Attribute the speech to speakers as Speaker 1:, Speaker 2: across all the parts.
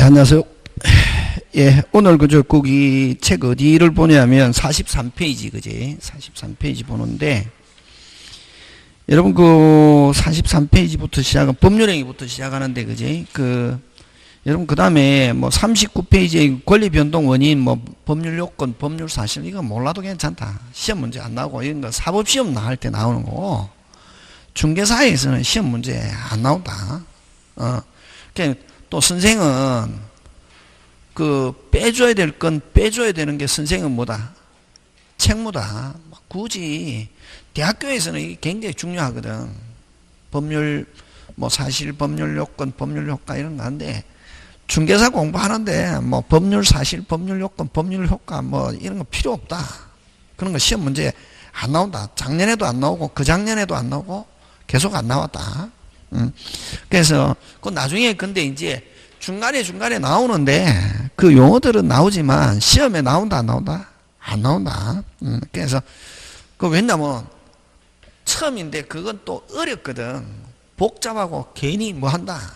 Speaker 1: 안녕하세요. 예, 오늘 거기 책 어디를 보냐면 43페이지, 그지? 43페이지 보는데, 여러분 그 43페이지부터 시작은 법률행위부터 시작하는데, 그지? 여러분 그 다음에 뭐 39페이지의 권리변동 원인, 뭐 법률 요건, 법률 사실, 이거 몰라도 괜찮다. 시험 문제 안 나오고, 이런 거 사법시험 나올 때 나오는 거고, 중개사에서는 시험 문제 안 나온다. 또 선생은 빼줘야 될 건 빼줘야 되는 게 선생은 뭐다? 책무다. 굳이 대학교에서는 이게 굉장히 중요하거든. 법률 뭐 사실, 법률 요건, 법률 효과 이런 거 한데, 중개사 공부하는데 뭐 법률 사실, 법률 요건, 법률 효과 뭐 이런 거 필요 없다. 그런 거 시험 문제 안 나온다. 작년에도 안 나오고 그 작년에도 안 나오고 계속 안 나왔다. 그래서 그 나중에 근데 이제 중간에 나오는데 그 용어들은 나오지만 시험에 나온다 안 나온다? 안 나온다. 그래서 왜냐면 처음인데 그건 또 어렵거든. 복잡하고 괜히 뭐 한다.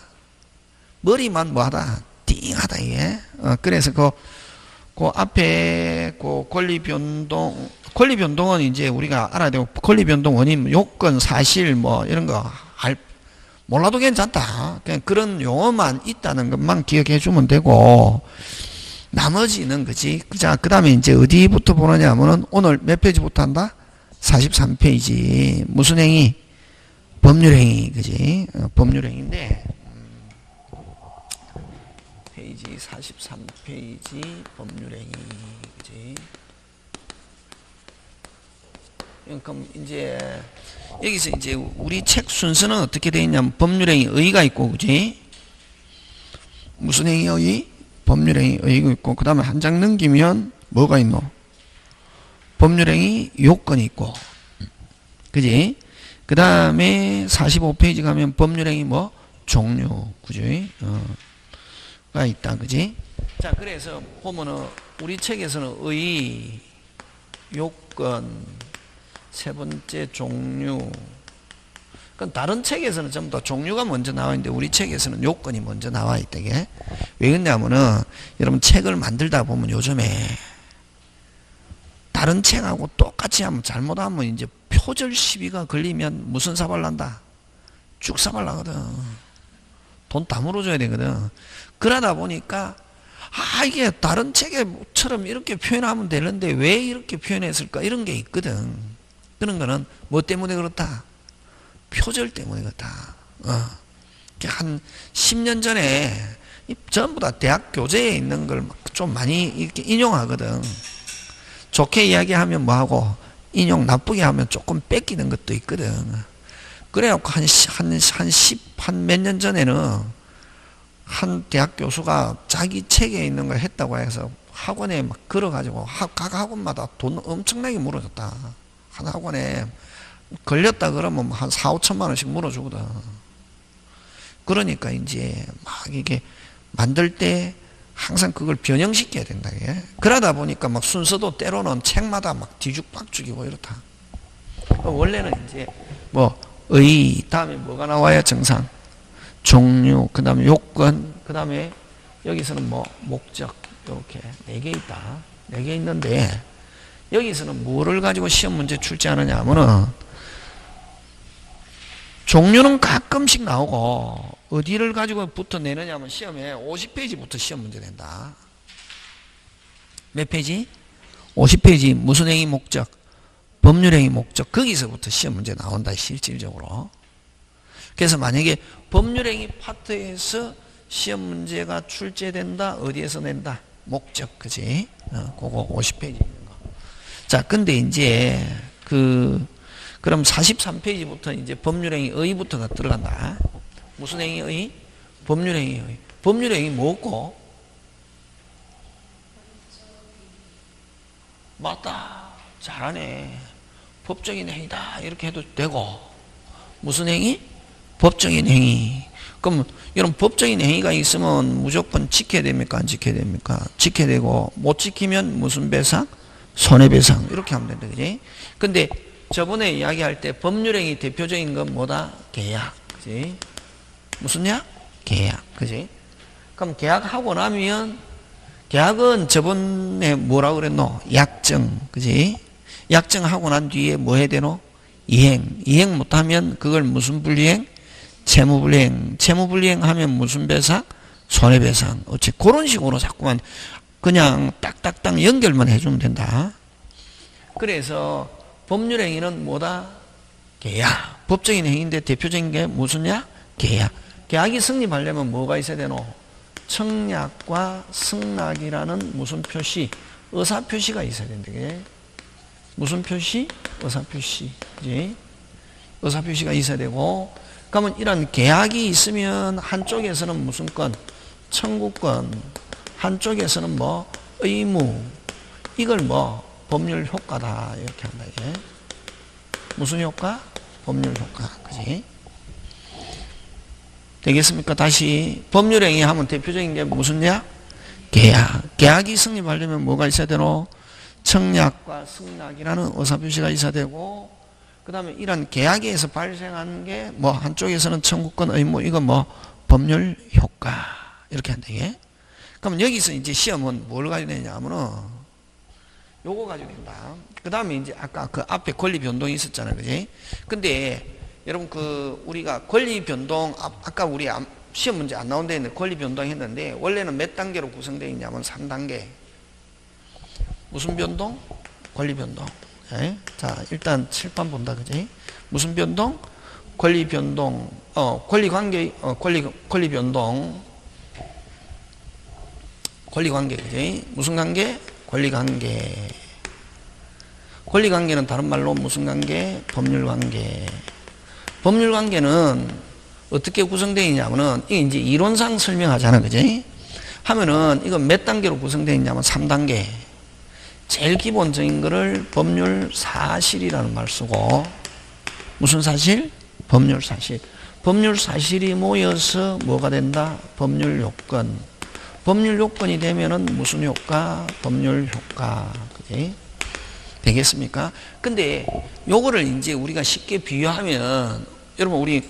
Speaker 1: 머리만 뭐 하다. 띵하다 이게. 그래서 그 앞에 권리변동은 이제 우리가 알아야 되고, 권리변동 원인, 요건, 사실 뭐 이런 거 몰라도 괜찮다. 그냥 그런 용어만 있다는 것만 기억해 주면 되고, 나머지는 그지. 자, 그 다음에 이제 어디부터 보느냐 하면은 오늘 몇 페이지부터 한다? 43페이지. 무슨 행위? 법률행위, 그지? 법률행위인데, 페이지 43페이지 법률행위, 그지? 그럼 이제 여기서 이제 우리 책 순서는 어떻게 되어 있냐면 법률행위 의의가 있고, 그지? 무슨 행위 의의? 법률행위 의의가 있고, 그 다음에 한 장 넘기면 뭐가 있노? 법률행위 요건이 있고, 그지? 그 다음에 45페이지 가면 법률행위 뭐? 종류, 그지? 가 있다, 그지? 자, 그래서 보면은 우리 책에서는 의의, 요건, 세 번째 종류. 그건 다른 책에서는 전부 다 종류가 먼저 나와 있는데 우리 책에서는 요건이 먼저 나와 있다. 게 왜 그러냐면은 여러분 책을 만들다 보면 요즘에 다른 책하고 똑같이 하면 잘못하면 이제 표절 시비가 걸리면 무슨 사발 난다? 죽사발 나거든. 돈 다 물어줘야 되거든. 그러다 보니까 이게 다른 책에처럼 이렇게 표현하면 되는데 왜 이렇게 표현했을까? 이런 게 있거든. 그런 거는 뭐 때문에 그렇다? 표절 때문에 그렇다. 한 10년 전에 전부 다 대학 교재에 있는 걸 좀 많이 이렇게 인용하거든. 좋게 이야기하면 뭐하고, 인용 나쁘게 하면 조금 뺏기는 것도 있거든. 그래갖고 한 몇 년 전에는 한 대학 교수가 자기 책에 있는 걸 했다고 해서 학원에 막 걸어가지고 각 학원마다 돈 엄청나게 물어줬다. 한 학원에 걸렸다 그러면 한 4, 5천만 원씩 물어주거든. 그러니까 이제 막 이게 만들 때 항상 그걸 변형시켜야 된다. 그러다 보니까 막 순서도 때로는 책마다 막 뒤죽박죽이고 이렇다. 원래는 이제 뭐 의, 다음에 뭐가 나와야 정상, 종류, 그 다음에 요건, 그 다음에 여기서는 뭐 목적, 이렇게 4개 있다. 4개 있는데 여기서는 뭐를 가지고 시험 문제 출제하느냐 하면은 종류는 가끔씩 나오고 어디를 가지고부터 내느냐 하면 시험에 50페이지부터 시험 문제 낸다. 몇 페이지? 50페이지. 무슨 행위 목적? 법률행위 목적. 거기서부터 시험 문제 나온다, 실질적으로. 그래서 만약에 법률행위 파트에서 시험 문제가 출제된다, 어디에서 낸다? 목적, 그지? 그거 50페이지 있는 거. 자, 근데 이제 그럼 43페이지부터 이제 법률행위 의의부터가 들어간다. 무슨 행위 의의? 법률행위 의의. 법률행위 뭐고? 맞다. 잘하네. 법적인 행위다. 이렇게 해도 되고. 무슨 행위? 법적인 행위. 그럼 이런 법적인 행위가 있으면 무조건 지켜야 됩니까? 안 지켜야 됩니까? 지켜야 되고, 못 지키면 무슨 배상? 손해배상. 이렇게 하면 된다. 그지? 근데 저번에 이야기할 때 법률행위 대표적인 건 뭐다? 계약. 그지? 무슨 약? 계약. 그지? 그럼 계약하고 나면, 계약은 저번에 뭐라고 그랬노? 약정, 그지? 약정하고 난 뒤에 뭐 해야 되노? 이행 못하면 그걸 무슨 불이행? 채무불이행. 채무불이행 하면 무슨 배상? 손해배상. 어째 그런 식으로 자꾸만 그냥 딱딱딱 연결만 해주면 된다. 그래서 법률행위는 뭐다? 계약. 법적인 행위인데 대표적인 게 무슨냐? 계약. 계약이 성립하려면 뭐가 있어야 되노? 청약과 승낙이라는 무슨 표시? 의사표시가 있어야 된다. 무슨 표시? 의사표시. 그지? 의사표시가 있어야 되고, 그러면 이런 계약이 있으면 한쪽에서는 무슨 건? 청구권. 한쪽에서는 뭐? 의무. 이걸 뭐? 법률 효과다. 이렇게 한다. 이게. 무슨 효과? 법률 효과. 그지? 되겠습니까? 다시. 법률행위 하면 대표적인 게 무슨냐? 계약. 계약이 성립하려면 뭐가 있어야 되노? 청약과 승낙이라는 의사표시가 있어야 되고, 그 다음에 이런 계약에서 발생한 게 뭐 한쪽에서는 청구권 의무, 이건 뭐 법률 효과. 이렇게 한다. 이게. 그러면 여기서 이제 시험은 뭘 가지고 되냐면은 요거 가지고 된다. 그 다음에 이제 아까 그 앞에 권리 변동이 있었잖아요. 그지? 근데 여러분 우리가 권리 변동, 아까 우리 시험 문제 안 나온 데 있는데 권리 변동 했는데 원래는 몇 단계로 구성되어 있냐면 3단계. 무슨 변동? 권리 변동. 네? 자, 일단 칠판 본다. 그지? 무슨 변동? 권리 변동. 권리 관계, 권리 변동. 권리 관계. 그지? 무슨 관계? 권리 관계. 권리 관계는 다른 말로 무슨 관계? 법률 관계. 법률 관계는 어떻게 구성되어 있냐면은, 이게 이제 이론상 설명하잖아. 그지? 하면은, 이건 몇 단계로 구성되어 있냐면 3단계. 제일 기본적인 거를 법률 사실이라는 말 쓰고, 무슨 사실? 법률 사실. 법률 사실이 모여서 뭐가 된다? 법률 요건. 법률 요건이 되면은 무슨 효과? 법률 효과. 그지? 되겠습니까? 근데 요거를 이제 우리가 쉽게 비유하면, 여러분 우리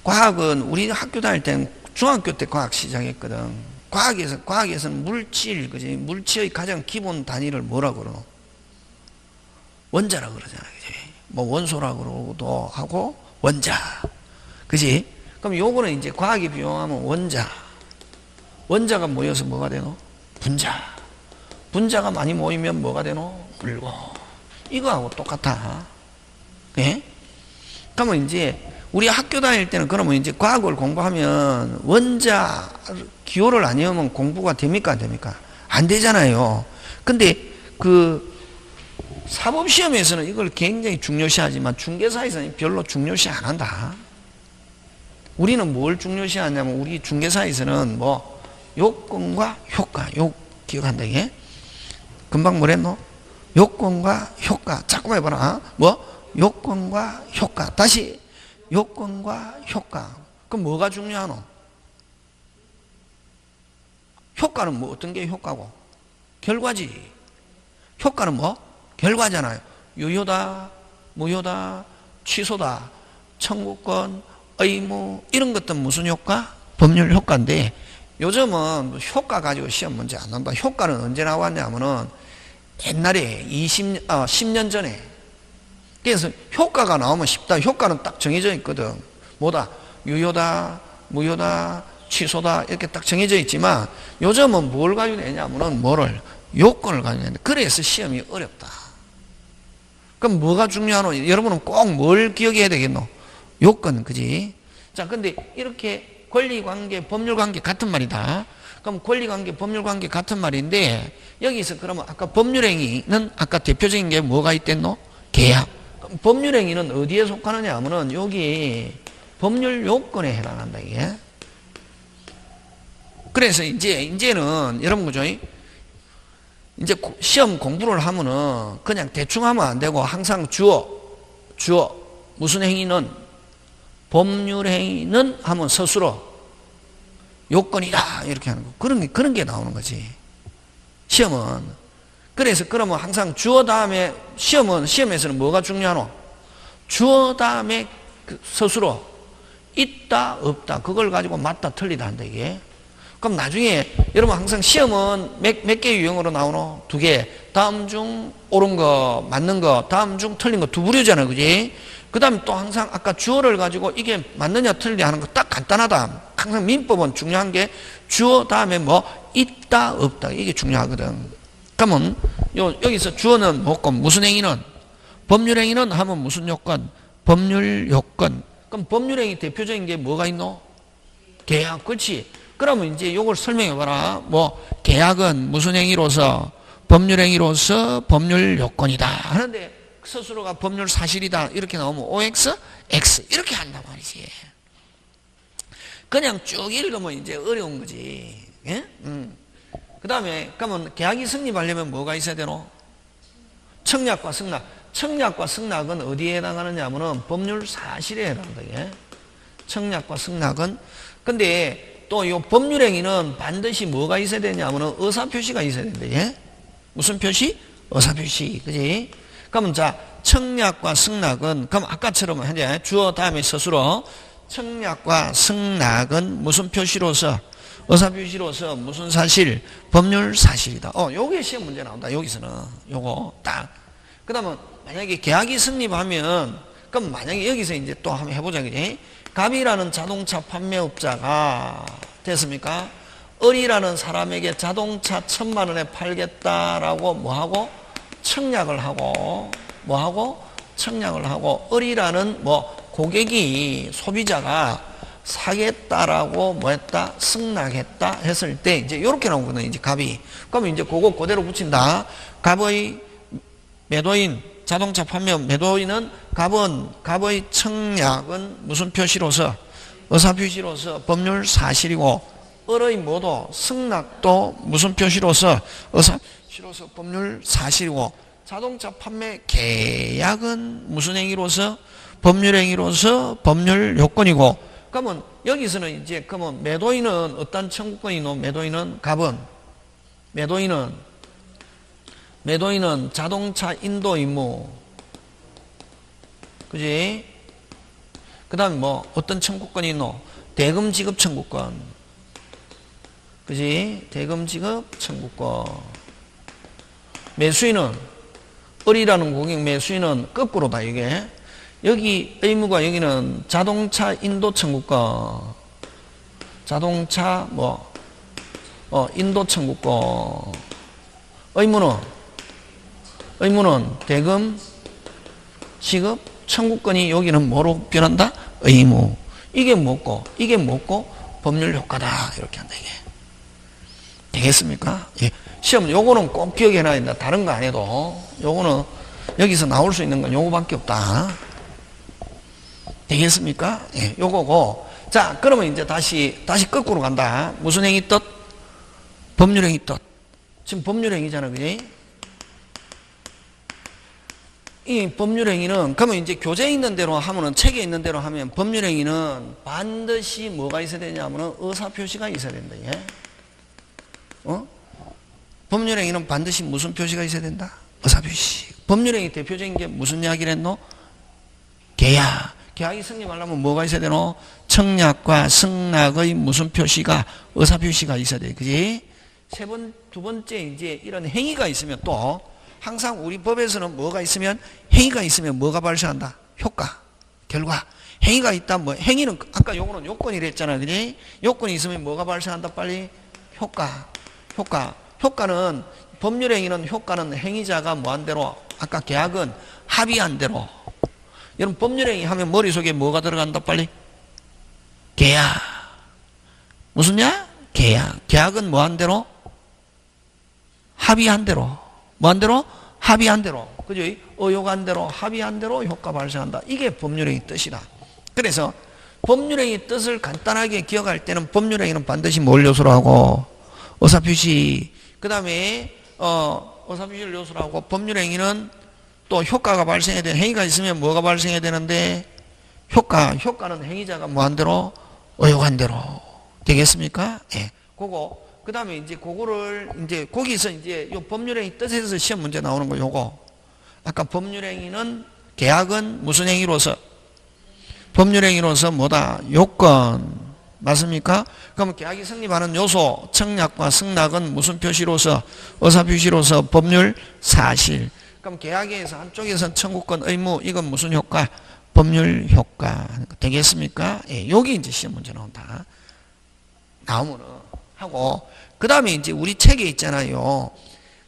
Speaker 1: 과학은 우리 학교 다닐 때는 중학교 때 과학 시작했거든. 과학에서는 물질, 그지? 물질의 가장 기본 단위를 뭐라고 그러노? 원자라고 그러잖아. 그지? 뭐 원소라고도 하고 원자. 그지? 그럼 요거는 이제 과학에 비용하면 원자. 원자가 모여서 뭐가 되노? 분자. 분자가 많이 모이면 뭐가 되노? 물고. 이거하고 똑같아. 예? 그러면 이제 우리 학교 다닐 때는 그러면 이제 과학을 공부하면 원자 기호를 안 외우면 공부가 됩니까? 안 됩니까? 안 되잖아요. 근데 그 사법시험에서는 이걸 굉장히 중요시하지만 중개사에서는 별로 중요시 안 한다. 우리는 뭘 중요시하냐면 우리 중개사에서는 뭐 요건과 효과, 요 기억한다 이게. 금방 뭐랬노? 요건과 효과. 자꾸만 해봐라. 뭐? 요건과 효과. 다시 요건과 효과. 그럼 뭐가 중요하노? 효과는 뭐 어떤 게 효과고? 결과지. 효과는 뭐? 결과잖아요. 유효다, 무효다, 취소다, 청구권, 의무, 이런 것들 무슨 효과? 법률 효과인데 요즘은 효과 가지고 시험 문제 안 난다. 효과는 언제 나왔냐면은 옛날에 10년 전에. 그래서 효과가 나오면 쉽다. 효과는 딱 정해져 있거든. 뭐다? 유효다, 무효다, 취소다, 이렇게 딱 정해져 있지만 요즘은 뭘 가지고 내냐면은 뭐를? 요건을 가지고 내는데 그래서 시험이 어렵다. 그럼 뭐가 중요하노? 여러분은 꼭 뭘 기억해야 되겠노? 요건, 그지? 자, 근데 이렇게 권리관계, 법률관계 같은 말이다. 그럼 권리관계, 법률관계 같은 말인데 여기서 그러면 아까 법률행위는 아까 대표적인 게 뭐가 있댔노? 계약. 그럼 법률행위는 어디에 속하느냐 하면은 여기 법률 요건에 해당한다 이게. 그래서 이제는 여러분 그죠? 이제 시험 공부를 하면은 그냥 대충 하면 안 되고 항상 주어 무슨 행위는 법률 행위는 하면 스스로 요건이다 이렇게 하는 거. 그런 게 나오는 거지. 시험은. 그래서 그러면 항상 주어 다음에 시험에서는 뭐가 중요하노? 주어 다음에 스스로 있다 없다 그걸 가지고 맞다 틀리다 한다 이게. 그럼 나중에 여러분 항상 시험은 몇 개 유형으로 나오노? 2개. 다음 중 옳은 거, 맞는 거, 다음 중 틀린 거 두 부류잖아, 그지? 그 다음에 또 항상 아까 주어를 가지고 이게 맞느냐 틀리냐 하는 거 딱 간단하다. 항상 민법은 중요한 게 주어 다음에 뭐 있다, 없다. 이게 중요하거든. 그러면 여기서 주어는 뭐고 무슨 행위는? 법률행위는 하면 무슨 요건? 법률 요건. 그럼 법률행위 대표적인 게 뭐가 있노? 계약, 그렇지? 그러면 이제 요걸 설명해봐라. 뭐 계약은 무슨 행위로서? 법률행위로서 법률 요건이다 하는데 스스로가 법률 사실이다 이렇게 나오면 OX, X 이렇게 한단 말이지. 그냥 쭉 읽으면 이제 어려운 거지. 예? 그 다음에 그러면 계약이 성립하려면 뭐가 있어야 되노? 청약과 승낙. 청약과 승낙은 어디에 해당하느냐 하면은 법률 사실에 해당한다. 예? 청약과 승낙은 근데 또 이 법률행위는 반드시 뭐가 있어야 되냐 하면은 의사표시가 있어야 된다. 예? 무슨 표시? 의사표시. 그지? 그러면 자, 청약과 승낙은, 그럼 아까처럼 이제 주어 다음에 서술어, 청약과 승낙은 무슨 표시로서? 의사표시로서 무슨 사실? 법률 사실이다. 요게 시험 문제 나온다. 여기서는. 요거 딱. 그 다음에 만약에 계약이 성립하면, 그럼 만약에 여기서 이제 또 한번 해보자. 그지? 갑이라는 자동차 판매업자가 됐습니까? 을이라는 사람에게 자동차 1,000만 원에 팔겠다라고 뭐하고? 청약을 하고 뭐하고? 청약을 하고 을이라는 뭐 고객이 소비자가 사겠다라고 뭐했다? 승낙했다 했을 때 이제 이렇게 나오거든요. 이제 갑이. 그러면 이제 그거 그대로 붙인다. 갑의 매도인 자동차 판매 매도인은 갑의 청약은 무슨 표시로서? 의사표시로서 법률 사실이고 을의 모두 승낙도 무슨 표시로서? 의사표시로서 법률 사실이고 자동차 판매 계약은 무슨 행위로서? 법률 행위로서 법률 요건이고 그러면 여기서는 이제 그러면 매도인은 어떤 청구권이노? 매도인은 갑은 매도인은 자동차 인도 임무 그지? 그 다음에 뭐 어떤 청구권이 있노? 대금 지급 청구권 그지? 대금 지급 청구권. 매수인은 을이라는 고객 매수인은 거꾸로다 이게. 여기 의무가 여기는 자동차 인도 청구권. 자동차 뭐 인도 청구권. 의무는 대금 지급 청구권이 여기는 뭐로 변한다? 의무. 이게 뭐고 법률 효과다 이렇게 한다 이게. 되겠습니까? 예. 시험 요거는 꼭 기억해놔야 된다. 다른 거 안 해도 요거는 여기서 나올 수 있는 건 요거밖에 없다. 되겠습니까? 예. 요거고. 자, 그러면 이제 다시 거꾸로 간다. 무슨 행위 뜻? 법률 행위 뜻. 지금 법률 행위잖아, 그지? 이 법률 행위는 그러면 이제 교재에 있는 대로 하면은 책에 있는 대로 하면 법률 행위는 반드시 뭐가 있어야 되냐면은 의사 표시가 있어야 된다. 예? 법률행위는 반드시 무슨 표시가 있어야 된다? 의사표시. 법률행위 대표적인 게 무슨 이야기를 했노? 계약. 계약이 성립하려면 뭐가 있어야 되노? 청약과 승낙의 무슨 표시가? 의사표시가 있어야 돼. 그지? 두 번째 이제 이런 행위가 있으면 또 항상 우리 법에서는 뭐가 있으면 행위가 있으면 뭐가 발생한다? 효과. 결과. 행위가 있다. 뭐 행위는 아까 요거는 요건이라 했잖아. 그지? 요건이 있으면 뭐가 발생한다? 빨리 효과. 효과는 법률행위는 효과는 행위자가 뭐한 대로 아까 계약은 합의한 대로 여러분 법률행위 하면 머릿속에 뭐가 들어간다 빨리? 계약. 무슨냐? 계약은 뭐한 대로? 합의한 대로. 뭐한 대로? 합의한 대로. 그죠? 의혹한 대로 합의한 대로 효과 발생한다. 이게 법률행위 뜻이다. 그래서 법률행위 뜻을 간단하게 기억할 때는 법률행위는 반드시 뭘 요소로 하고 의사표시, 그 다음에 의사표시를 요소로 하고 법률행위는 또 효과가 발생해야 돼. 행위가 있으면 뭐가 발생해야 되는데 효과는 행위자가 뭐한 대로 의혹한 대로 되겠습니까? 예. 그거 그 다음에 이제 그거를 이제 거기서 이제 요 법률행위 뜻에서 시험 문제 나오는 거 요거 아까 법률행위는 계약은 무슨 행위로서 법률행위로서 뭐다? 요건 맞습니까? 그럼 계약이 성립하는 요소, 청약과 승낙은 무슨 표시로서? 의사표시로서 법률 사실. 그럼 계약에서 한쪽에서는 청구권 의무, 이건 무슨 효과? 법률 효과. 되겠습니까? 예, 여기 이제 시험 문제 나온다. 나오면은 하고, 그 다음에 이제 우리 책에 있잖아요.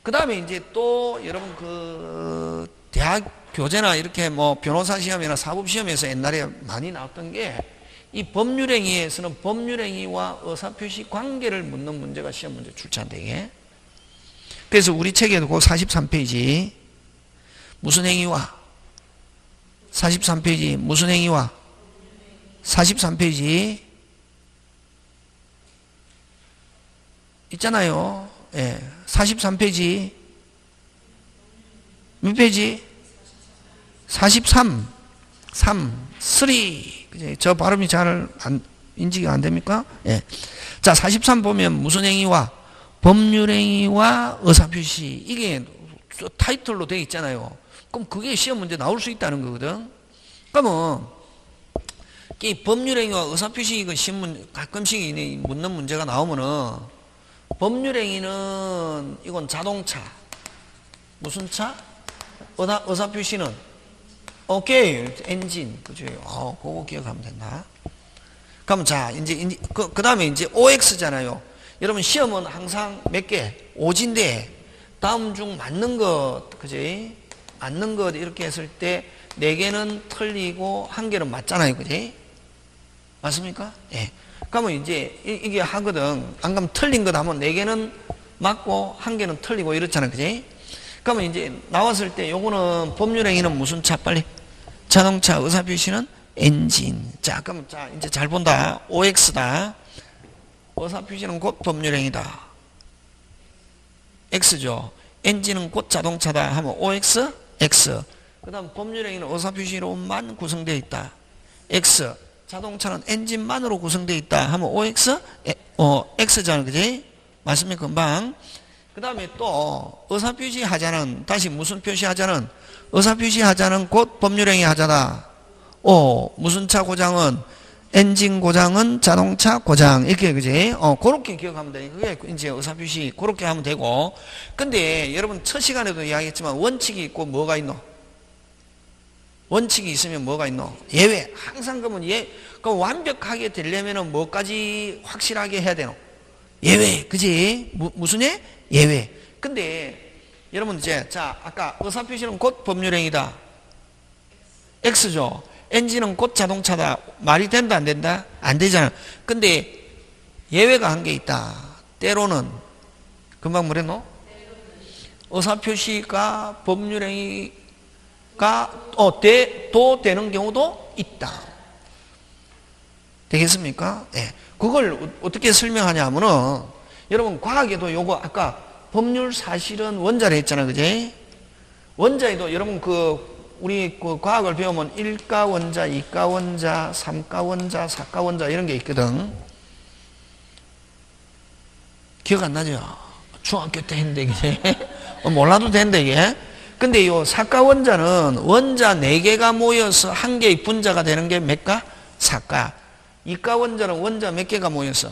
Speaker 1: 그 다음에 이제 또 여러분 그 대학 교재나 이렇게 뭐 변호사 시험이나 사법 시험에서 옛날에 많이 나왔던 게 이 법률행위에서는 법률행위와 의사표시 관계를 묻는 문제가 시험 문제 출제한다 이게. 그래서 우리 책에도 그 43페이지 무슨 행위와 43페이지 무슨 행위와 43페이지 있잖아요. 예, 43페이지 몇 페이지? 43 3 저 발음이 잘 인지가 안 됩니까? 예. 자, 43 보면 무슨 행위와 법률행위와 의사표시 이게 타이틀로 되어 있잖아요. 그럼 그게 시험 문제 나올 수 있다는 거거든. 그러면 이 법률행위와 의사표시 이거 시험 가끔씩 묻는 문제가 나오면은 법률행위는 이건 자동차 무슨 차? 의사표시는 오케이 엔진 그죠? 그거 기억하면 된다. 그럼 자 이제 그 다음에 이제 OX잖아요. 여러분 시험은 항상 몇 개? 오진데 다음 중 맞는 것 그지? 맞는 것 이렇게 했을 때 4개는 틀리고 1개는 맞잖아요, 그지? 맞습니까? 예. 그러면 이제 이게 하거든. 안 그러면 틀린 것 하면 4개는 맞고 1개는 틀리고 이렇잖아요, 그지? 그러면 이제 나왔을 때 요거는 법률행위는 무슨 차 빨리? 자동차, 의사표시는 엔진. 자, 그러면 자 이제 잘 본다. OX다. 의사표시는 곧 법률행위다. X죠. 엔진은 곧 자동차다 하면 OX, X. 그 다음 법률행위는 의사표시로만 구성되어 있다. X. 자동차는 엔진만으로 구성되어 있다 하면 OX, X잖아, 그지? 맞습니까? 금방. 그 다음에 또 의사표시 하자는 다시 무슨 표시 하자는 의사표시 하자는 곧 법률행위 하자다. 무슨 차 고장은 엔진 고장은 자동차 고장 이렇게 그지? 그렇게 기억하면 돼. 그게 이제 의사표시 그렇게 하면 되고. 근데 여러분 첫 시간에도 이야기했지만 원칙이 있고 뭐가 있노? 원칙이 있으면 뭐가 있노? 예외. 항상 그러면 그럼 완벽하게 되려면은 뭐까지 확실하게 해야 되노? 예외. 그지? 무슨 예? 예외. 근데 여러분 이제 자 아까 의사표시는 곧 법률행위다. X죠. 엔진은 곧 자동차다. 말이 된다 안 된다? 안 되잖아. 근데 예외가 한 개 있다. 때로는 금방 뭐랬노? 의사표시가 법률행위가 또 되는 경우도 있다. 되겠습니까? 예. 그걸 어떻게 설명하냐 하면은 여러분 과학에도 요거 아까 법률 사실은 원자로 했잖아, 그지? 원자에도 여러분 우리 과학을 배우면 1가 원자, 2가 원자, 3가 원자, 4가 원자 이런 게 있거든. 기억 안 나죠? 중학교 때 했는데 그지? 몰라도 되는데 이게. 근데 요 4가 원자는 원자 4개가 모여서 한 개의 분자가 되는 게 몇 가? 4가. 2가 원자는 원자 몇 개가 모여서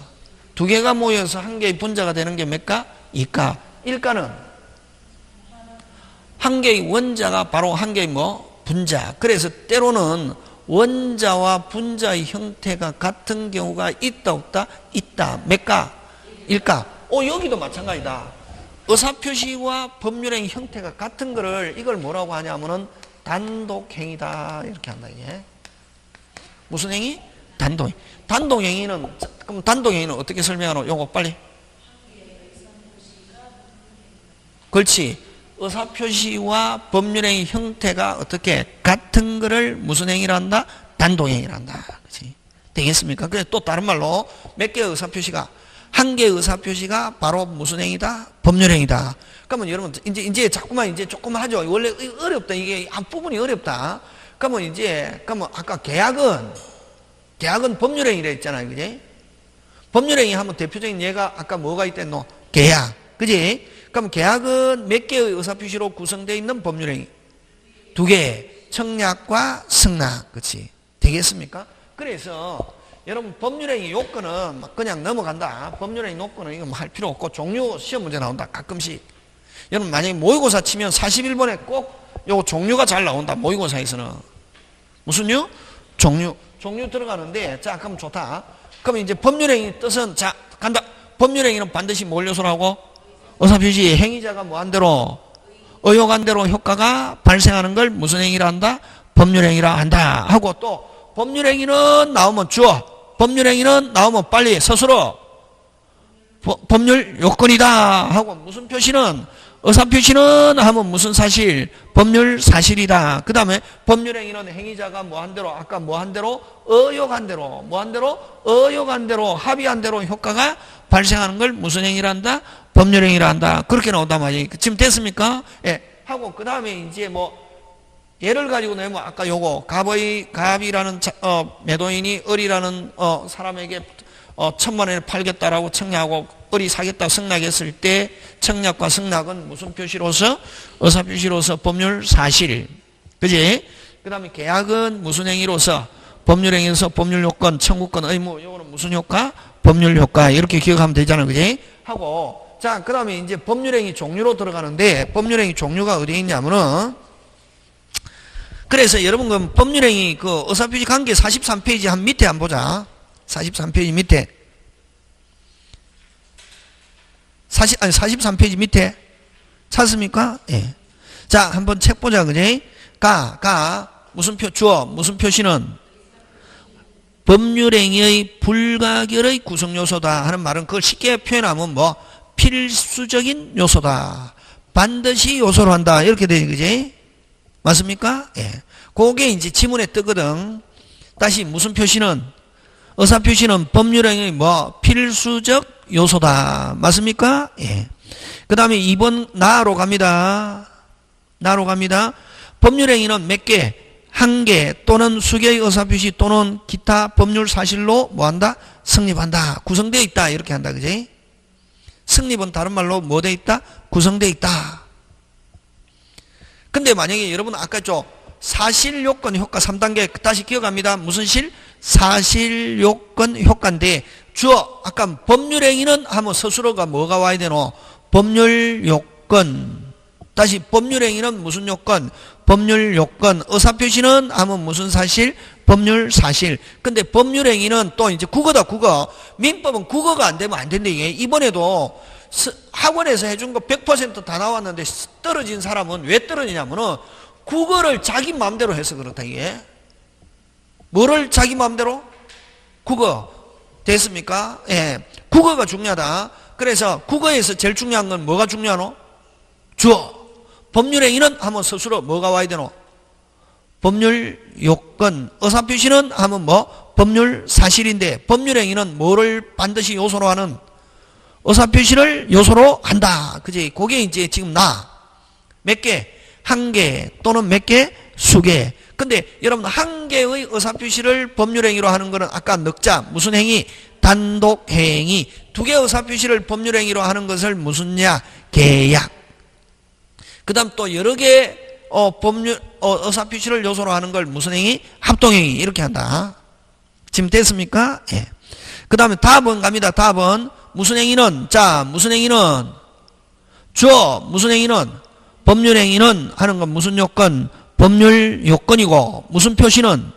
Speaker 1: 2개가 모여서 한 개의 분자가 되는 게 몇 가? 2가. 1가는 한 개의 원자가 바로 한 개의 분자. 그래서 때로는 원자와 분자의 형태가 같은 경우가 있다 없다? 있다. 몇 가? 1가. 여기도 마찬가지다. 의사표시와 법률행위 형태가 같은 거를 이걸 뭐라고 하냐면은 단독행위다 이렇게 한다 이게. 무슨 행위? 단독행위. 그럼 단독행위는 어떻게 설명하노? 요거 빨리. 그렇지. 의사표시와 법률행위 형태가 어떻게 같은 거를 무슨 행위를 한다? 단독행위를 한다. 그렇지? 되겠습니까? 그래 또 다른 말로 몇 개의 의사표시가 한 개의 의사표시가 바로 무슨 행위다? 법률행위다. 그러면 여러분 이제 자꾸만 이제 조금 하죠. 원래 어렵다. 이게 앞부분이 어렵다. 그러면 아까 계약은 법률행위라 했잖아요. 그지? 법률행위 하면 대표적인 예가 아까 뭐가 있댔노? 계약. 그지? 그럼 계약은 몇 개의 의사표시로 구성되어 있는 법률행위? 2개. 청약과 승낙. 그렇지? 되겠습니까? 그래서 여러분 법률행위 요건은 막 그냥 넘어간다. 법률행위 요건은 이거 뭐 할 필요 없고 종류 시험 문제 나온다. 가끔씩. 여러분 만약에 모의고사 치면 41번에 꼭 요 종류가 잘 나온다. 모의고사에서는. 무슨요? 종류 들어가는데 자 그럼 좋다. 그럼 이제 법률행위 뜻은 자 간다. 법률행위는 반드시 뭘 요소로 하고 의사표시 행위자가 뭐 한 대로 의혹한 대로 효과가 발생하는 걸 무슨 행위라 한다? 법률행위라 한다. 하고 또 법률행위는 나오면 주어 법률행위는 나오면 빨리 스스로 법률 요건이다 하고 무슨 표시는 의사표시는 하면 무슨 사실 법률 사실이다. 그 다음에 법률행위는 행위자가 뭐 한 대로 아까 뭐 한 대로 의혹한 대로 뭐 한 대로 의혹한 대로 합의한 대로 효과가 발생하는 걸 무슨 행위라 한다? 법률행위라 한다. 그렇게 나온단 말이에요. 지금 됐습니까? 예. 하고 그 다음에 이제 뭐 예를 가지고 내면 아까 요거 갑이라는 매도인이 을이라는 사람에게 1,000,000원에 팔겠다라고 청약하고 을이 사겠다 승낙했을 때 청약과 승낙은 무슨 표시로서 의사표시로서 법률 사실. 그지? 그 다음에 계약은 무슨 행위로서 법률행위로서 법률 요건 청구권 의무 요거는 무슨 효과? 법률 효과. 이렇게 기억하면 되잖아. 그지? 하고 자 그 다음에 이제 법률행위 종류로 들어가는데 법률행위 종류가 어디에 있냐면은 그래서 여러분 그 법률행위 그 의사표시 관계 43페이지 한 밑에 한번 보자. 43페이지 밑에 43페이지 밑에 찾습니까? 예. 자 한번 책 보자. 그지? 무슨 주어 무슨 표시는 법률행위의 불가결의 구성요소다 하는 말은 그걸 쉽게 표현하면 뭐 필수적인 요소다. 반드시 요소로 한다. 이렇게 되는 거지. 맞습니까? 예. 그게 이제 지문에 뜨거든. 다시 무슨 표시는 의사표시는 법률행위 뭐 필수적 요소다. 맞습니까? 예. 그 다음에 2번 나로 갑니다. 법률행위는 몇 개? 한 개 또는 수개의 의사표시 또는 기타 법률 사실로 뭐한다? 성립한다. 구성되어 있다. 이렇게 한다. 그지? 성립은 다른 말로 뭐 되어 있다? 구성되어 있다. 근데 만약에 여러분 아까 저 사실요건 효과 3단계 다시 기억합니다. 무슨 실? 사실요건 효과인데 주어 아까 법률행위는 하면 스스로가 뭐가 와야 되노? 법률요건. 다시 법률행위는 무슨 요건? 법률요건. 의사표시는 하면 무슨 사실? 법률사실. 근데 법률행위는 또 이제 국어다 국어. 민법은 국어가 안 되면 안 된다. 이게 이번에도 학원에서 해준 거 100% 다 나왔는데 떨어진 사람은 왜 떨어지냐면은 국어를 자기 마음대로 해서 그렇다. 이게 뭐를 자기 마음대로? 국어. 됐습니까? 예. 국어가 중요하다. 그래서 국어에서 제일 중요한 건 뭐가 중요하노? 주어. 법률행위는 하면 스스로 뭐가 와야 되노? 법률 요건. 의사표시는 하면 뭐? 법률 사실인데 법률행위는 뭐를 반드시 요소로 하는? 의사표시를 요소로 한다. 그지? 그게 이제 지금 몇 개? 한 개 또는 몇 개? 수개. 근데 여러분 한 개의 의사표시를 법률행위로 하는 거는 아까 넉자 무슨 행위? 단독행위. 두 개의 의사표시를 법률행위로 하는 것을 무슨냐? 계약. 그 다음 또 여러 개의 의사표시를 요소로 하는 걸 무슨 행위? 합동행위. 이렇게 한다. 지금 됐습니까? 예. 그 다음에 답은 갑니다. 답은 무슨 행위는? 자, 무슨 행위는? 주어, 무슨 행위는? 법률행위는 하는 건 무슨 요건? 법률 요건이고, 무슨 표시는?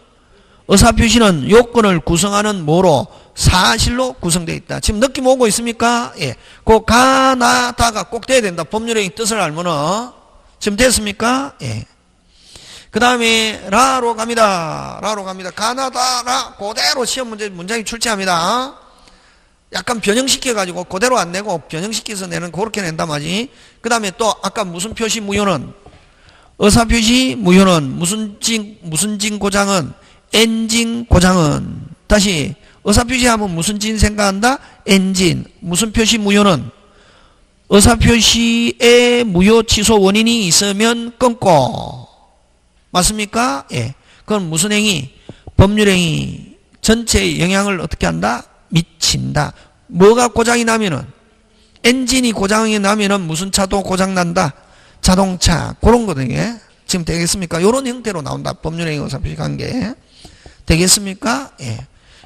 Speaker 1: 의사표시는 요건을 구성하는 뭐로? 사실로 구성되어 있다. 지금 느낌 오고 있습니까? 예. 그 가나다가 꼭 돼야 된다. 법률행위 뜻을 알면은. 지금 됐습니까? 예. 그 다음에 라로 갑니다. 가나다, 라. 그대로 시험 문장이 출제합니다. 약간 변형시켜가지고 그대로 안 내고 변형시켜서 내는 그렇게 낸단 말이지. 그 다음에 또 아까 무슨 표시 무효는? 의사표시 무효는 무슨 진 고장은? 엔진 고장은. 다시 의사표시 하면 무슨 진 생각한다? 엔진. 무슨 표시 무효는? 의사표시에 무효 취소 원인이 있으면 끊고. 맞습니까? 예. 그건 무슨 행위? 법률행위 전체의 영향을 어떻게 한다? 미친다. 뭐가 고장이 나면은? 엔진이 고장이 나면은 무슨 차도 고장난다? 자동차. 그런 거든요. 지금 되겠습니까? 이런 형태로 나온다. 법률행위 의사표시 관계. 되겠습니까? 예.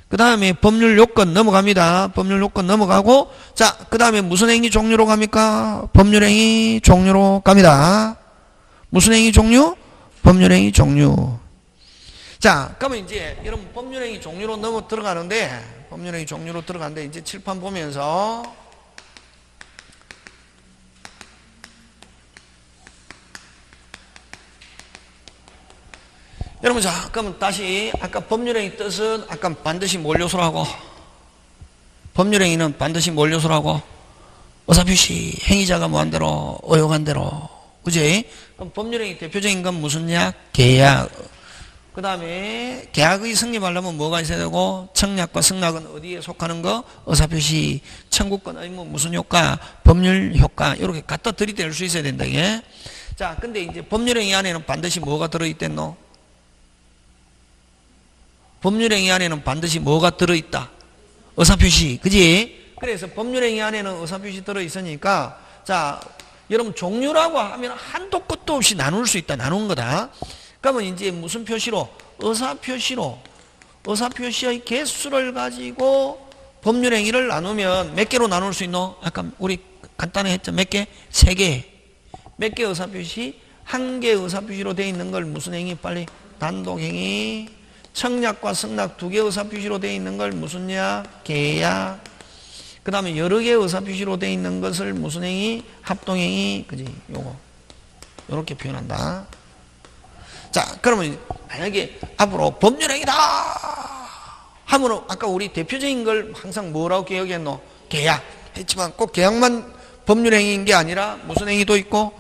Speaker 1: 그 다음에 법률 요건 넘어갑니다. 법률 요건 넘어가고, 자, 그 다음에 무슨 행위 종류로 갑니까? 법률 행위 종류로 갑니다. 무슨 행위 종류? 법률 행위 종류. 자, 그러면 이제 여러분 법률 행위 종류로 넘어 들어가는데, 법률 행위 종류로 들어가는데, 이제 칠판 보면서, 여러분, 자, 그러면 다시, 아까 법률행위 뜻은, 아까 반드시 뭘 요소로 하고, 법률행위는 반드시 뭘 요소로 하고, 의사표시, 행위자가 뭐한 대로, 의혹한 대로, 그지? 그럼 법률행위 대표적인 건 무슨냐? 계약. 그 다음에, 계약의 성립하려면 뭐가 있어야 되고, 청약과 승낙은 어디에 속하는 거? 의사표시, 청구권 의무 무슨 효과? 법률 효과. 이렇게 갖다 들이댈 수 있어야 된다, 이게. 자, 근데 이제 법률행위 안에는 반드시 뭐가 들어있댔노? 법률행위 안에는 반드시 뭐가 들어있다? 의사표시. 그지? 그래서 법률행위 안에는 의사표시 들어있으니까, 자, 여러분 종류라고 하면 한도 끝도 없이 나눌 수 있다. 나눈 거다. 그러면 이제 무슨 표시로? 의사표시로. 의사표시의 개수를 가지고 법률행위를 나누면 몇 개로 나눌 수 있노? 아까 우리 간단히 했죠. 몇 개? 3개. 몇 개 의사표시? 1개 의사표시로 되어 있는 걸 무슨 행위? 빨리. 단독행위. 청약과 승낙 2개 의사표시로 되어 있는 걸 무슨 약? 계약. 그 다음에 여러 개 의사표시로 되어 있는 것을 무슨 행위? 합동행위. 그지? 요거. 요렇게 표현한다. 자, 그러면 만약에 앞으로 법률행위다! 하면 아까 우리 대표적인 걸 항상 뭐라고 기억했노? 계약. 했지만 꼭 계약만 법률행위인 게 아니라 무슨 행위도 있고,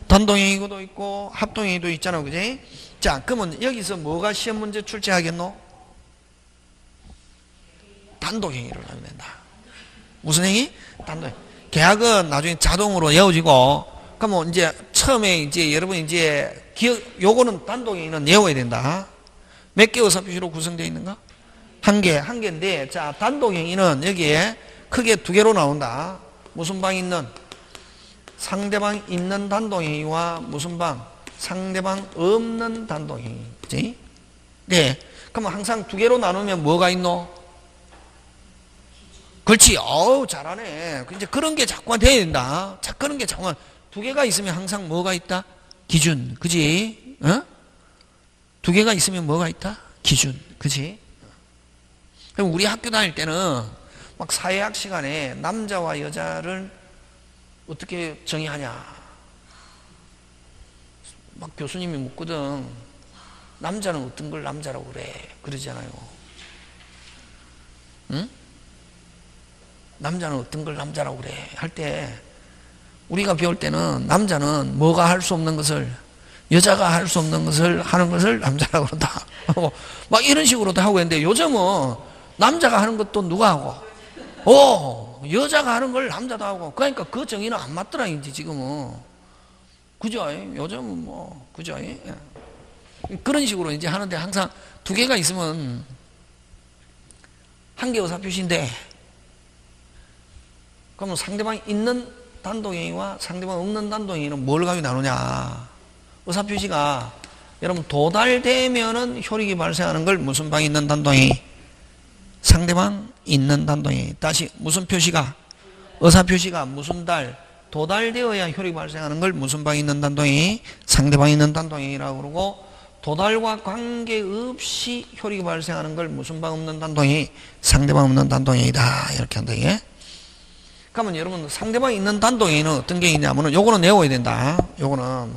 Speaker 1: 단독행위도 있고, 합동행위도 있잖아. 그지? 자, 그러면 여기서 뭐가 시험 문제 출제하겠노? 단독행위를 하면 된다. 무슨 행위? 단독행위. 계약은 나중에 자동으로 외워지고, 그러면 이제 처음에 이제 여러분 이제 요거는 단독행위는 외워야 된다. 몇 개 의사표시로 구성되어 있는가? 1개, 1개인데, 자, 단독행위는 여기에 크게 2개로 나온다. 무슨 방 있는? 상대방 있는 단독행위와 무슨 방? 상대방 없는 단독행위. 그치? 네. 그러면 항상 2개로 나누면 뭐가 있노? 그렇지. 어우, 잘하네. 이제 그런 게 자꾸만 돼야 된다. 자, 그런 게 자꾸만. 2개가 있으면 항상 뭐가 있다? 기준. 그지? 어? 2개가 있으면 뭐가 있다? 기준. 그지? 그럼 우리 학교 다닐 때는 막 사회학 시간에 남자와 여자를 어떻게 정의하냐. 막 교수님이 묻거든. 남자는 어떤 걸 남자라고 그래? 그러잖아요. 응? 남자는 어떤 걸 남자라고 그래? 할 때 우리가 배울 때는 남자는 뭐가 할 수 없는 것을 여자가 할 수 없는 것을 하는 것을 남자라고 그런다. 막 이런 식으로도 하고 있는데 요즘은 남자가 하는 것도 누가 하고? 여자가 하는 걸 남자도 하고. 그러니까 그 정의는 안 맞더라, 이제 지금은. 그죠? 요즘은 뭐, 그죠? 그런 식으로 이제 하는데 항상 2개가 있으면 1개 의사표시인데, 그러면 상대방이 있는 단독행위와 상대방 없는 단독행위는 뭘 가지고 나누냐? 의사표시가 여러분 도달되면은 효력이 발생하는 걸 무슨 방이 있는 단독행위? 상대방 있는 단독행위. 다시 무슨 표시가? 의사표시가 무슨 도달되어야 효력이 발생하는 걸 무슨 방이 있는 단독행위? 상대방이 있는 단독행위라고 그러고, 도달과 관계없이 효력이 발생하는 걸 무슨 방 없는 단독행위? 상대방 없는 단독행위다. 이렇게 한다, 이게. 그러면 여러분, 상대방이 있는 단독행위는 어떤 게 있냐면은, 요거는 외워야 된다. 요거는.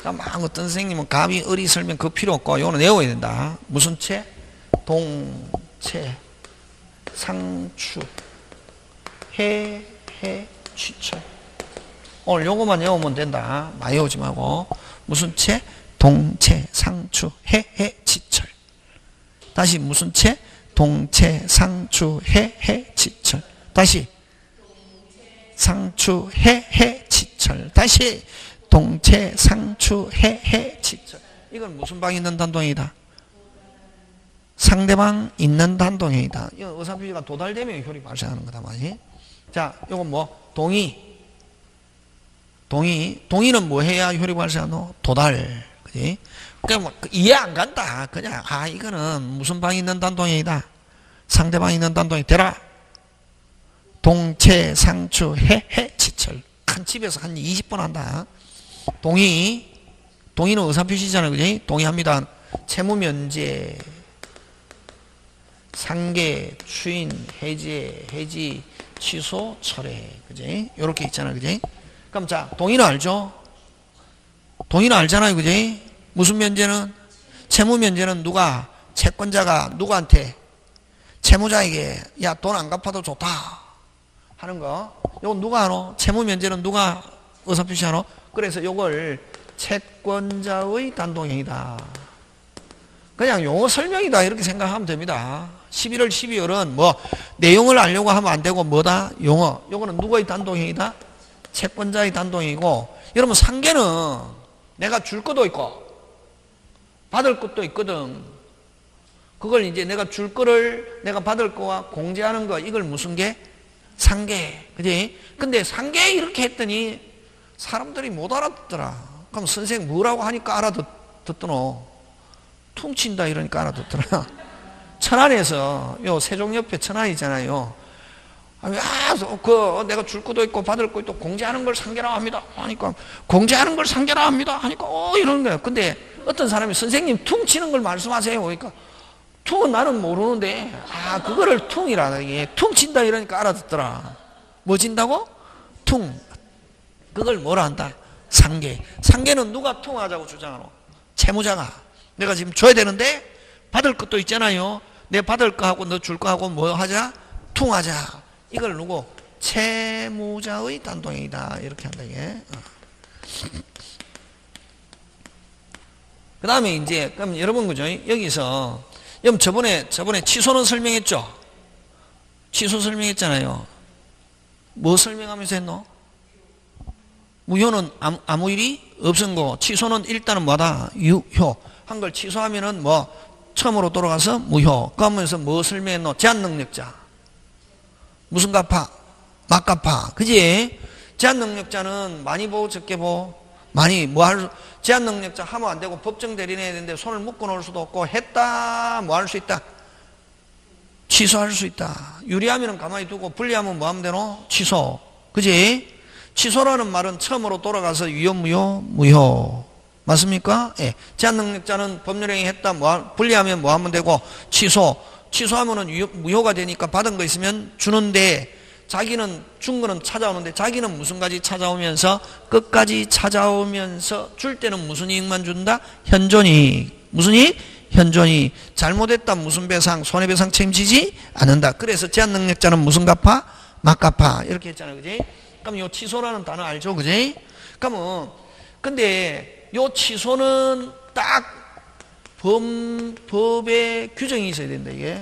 Speaker 1: 막 어떤 선생님은 감히 의리 설명 그거 필요 없고, 요거는 외워야 된다. 무슨 채? 동체, 상추, 취철. 오늘 요거만 외우면 된다. 많이 외우지 말고. 무슨 채? 동체, 상추, 취철. 다시 무슨 채? 동체, 상추, 취철. 다시 상추, 취철. 다시 동체, 상추, 취철. 이건 무슨 방 있는 단독행위다? 상대방 있는 단독행위다. 이거 의사표시가 도달되면 효력이 발생하는 거다 말이지. 자, 요건 뭐? 동의는 뭐 해야 효력이 발생하노? 도달. 그지? 그냥 뭐 이해 안 간다. 그냥 이거는 무슨 방이 있는 단독행위다? 상대방이 있는 단동이 되라. 동체, 상추, 해, 지철. 한 집에서 한 20번 한다. 동의는 의사표시잖아요. 그지? 동의합니다. 채무면제, 상계, 추인, 해제, 해지, 취소, 철회. 그지? 요렇게 있잖아요. 그지? 그럼 자, 동의는 알죠? 동의는 알잖아요. 그지? 무슨 면제는? 채무면제는 누가? 채권자가 누구한테? 채무자에게 야, 돈 안 갚아도 좋다 하는 거. 요건 누가 하노? 채무면제는 누가 의사표시 하노? 그래서 요걸 채권자의 단독행위다. 그냥 용어 설명이다 이렇게 생각하면 됩니다. 11월 12월은 뭐 내용을 알려고 하면 안 되고 뭐다? 용어. 요거는 누구의 단독행위다? 채권자의 단독행위고, 여러분 상계는 내가 줄 것도 있고 받을 것도 있거든. 그걸 이제 내가 줄 거를 내가 받을 거와 공제하는 거, 이걸 무슨 게? 상계. 그지? 근데 상계 이렇게 했더니 사람들이 못 알아듣더라. 그럼 선생 뭐라고 하니까 알아듣더노? 퉁친다 이러니까 알아듣더라. 천안에서 요 세종 옆에 천안 있잖아요. 내가 줄 것도 있고 받을 것도 있고 공제하는 걸 상계라고 합니다 하니까, 공제하는 걸 상계라고 합니다 하니까 이러는 거예요. 근데 어떤 사람이 선생님 퉁치는 걸 말씀하세요. 그러니까 퉁은 나는 모르는데 그거를 퉁이라, 이게 퉁친다 이러니까 알아듣더라. 뭐 진다고? 퉁. 그걸 뭐라 한다? 상계. 상계는 누가 퉁하자고 주장하노? 채무자가. 내가 지금 줘야 되는데 받을 것도 있잖아요. 내 받을 거하고 너 줄 거하고 뭐 하자? 퉁하자. 이걸 누구? 채무자의 단독행위다 이렇게 한다 이게. 그 다음에 이제 그럼 여러분 그죠? 여기서 저번에 취소는 설명했죠? 취소 설명했잖아요. 뭐 설명하면서 했노? 무효는 아무 일이 없은 거. 취소는 일단은 뭐다? 유효. 한 걸 취소하면은 뭐 처음으로 돌아가서 무효. 그러면서 뭐 설명했노? 제한능력자. 무슨 갚아? 막 갚아. 그지? 제한능력자는 많이 보고 적게 보고 많이 제한능력자 하면 안 되고 법정 대리인해야 되는데 손을 묶어 놓을 수도 없고, 했다 뭐 할 수 있다? 취소할 수 있다. 유리하면 가만히 두고 불리하면 뭐 하면 되노? 취소. 그지? 취소라는 말은 처음으로 돌아가서 유효 무효 맞습니까? 예. 제한능력자는 법률행위 했다 불리하면 뭐 하면 되고? 취소하면은 무효가 되니까 받은 거 있으면 주는데, 자기는 준 거는 찾아오는데 자기는 무슨 가지 찾아오면서 끝까지 찾아오면서 줄 때는 무슨 이익만 준다? 현존이익. 무슨 이익? 현존이익. 잘못했다 무슨 배상? 손해배상 책임지지 않는다. 그래서 제한능력자는 무슨 갚아? 막 갚아. 이렇게 했잖아요. 그지? 그럼 요 취소라는 단어 알죠? 그지? 그러면 근데 요 취소는 딱 법에 규정이 있어야 된다 이게.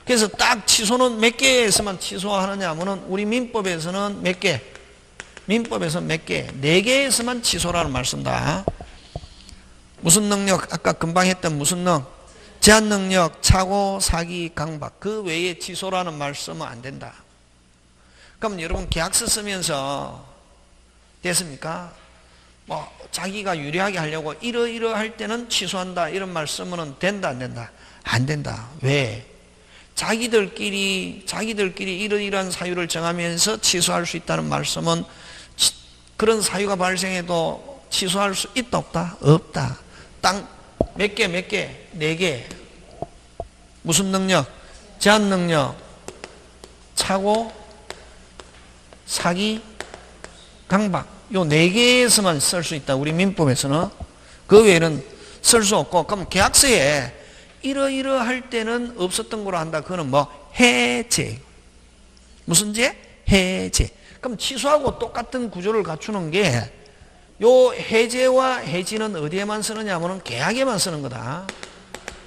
Speaker 1: 그래서 딱 취소는 몇 개에서만 취소하느냐 하면은 우리 민법에서는 몇 개? 민법에서 몇 개? 4개에서만 취소라는 말 쓴다. 무슨 능력? 아까 금방 했던 무슨 능? 제한 능력, 착오, 사기, 강박. 그 외에 취소라는 말 쓰면 안 된다. 그럼 여러분 계약서 쓰면서 됐습니까? 뭐 자기가 유리하게 하려고 이러이러할 때는 취소한다 이런 말 쓰면 된다 안 된다? 안 된다. 왜? 자기들끼리 이러이러한 사유를 정하면서 취소할 수 있다는 말씀은 그런 사유가 발생해도 취소할 수 있다 없다? 없다. 땅 몇 개? 4개. 무슨 능력? 제한 능력, 착오, 사기, 강박. 요 4개에서만 쓸 수 있다. 우리 민법에서는. 그 외에는 쓸 수 없고, 그럼 계약서에 이러이러할 때는 없었던 거로 한다. 그거는 뭐? 해제. 무슨 제? 해제. 그럼 취소하고 똑같은 구조를 갖추는 게, 요 해제와 해지는 어디에만 쓰느냐 하면 계약에만 쓰는 거다.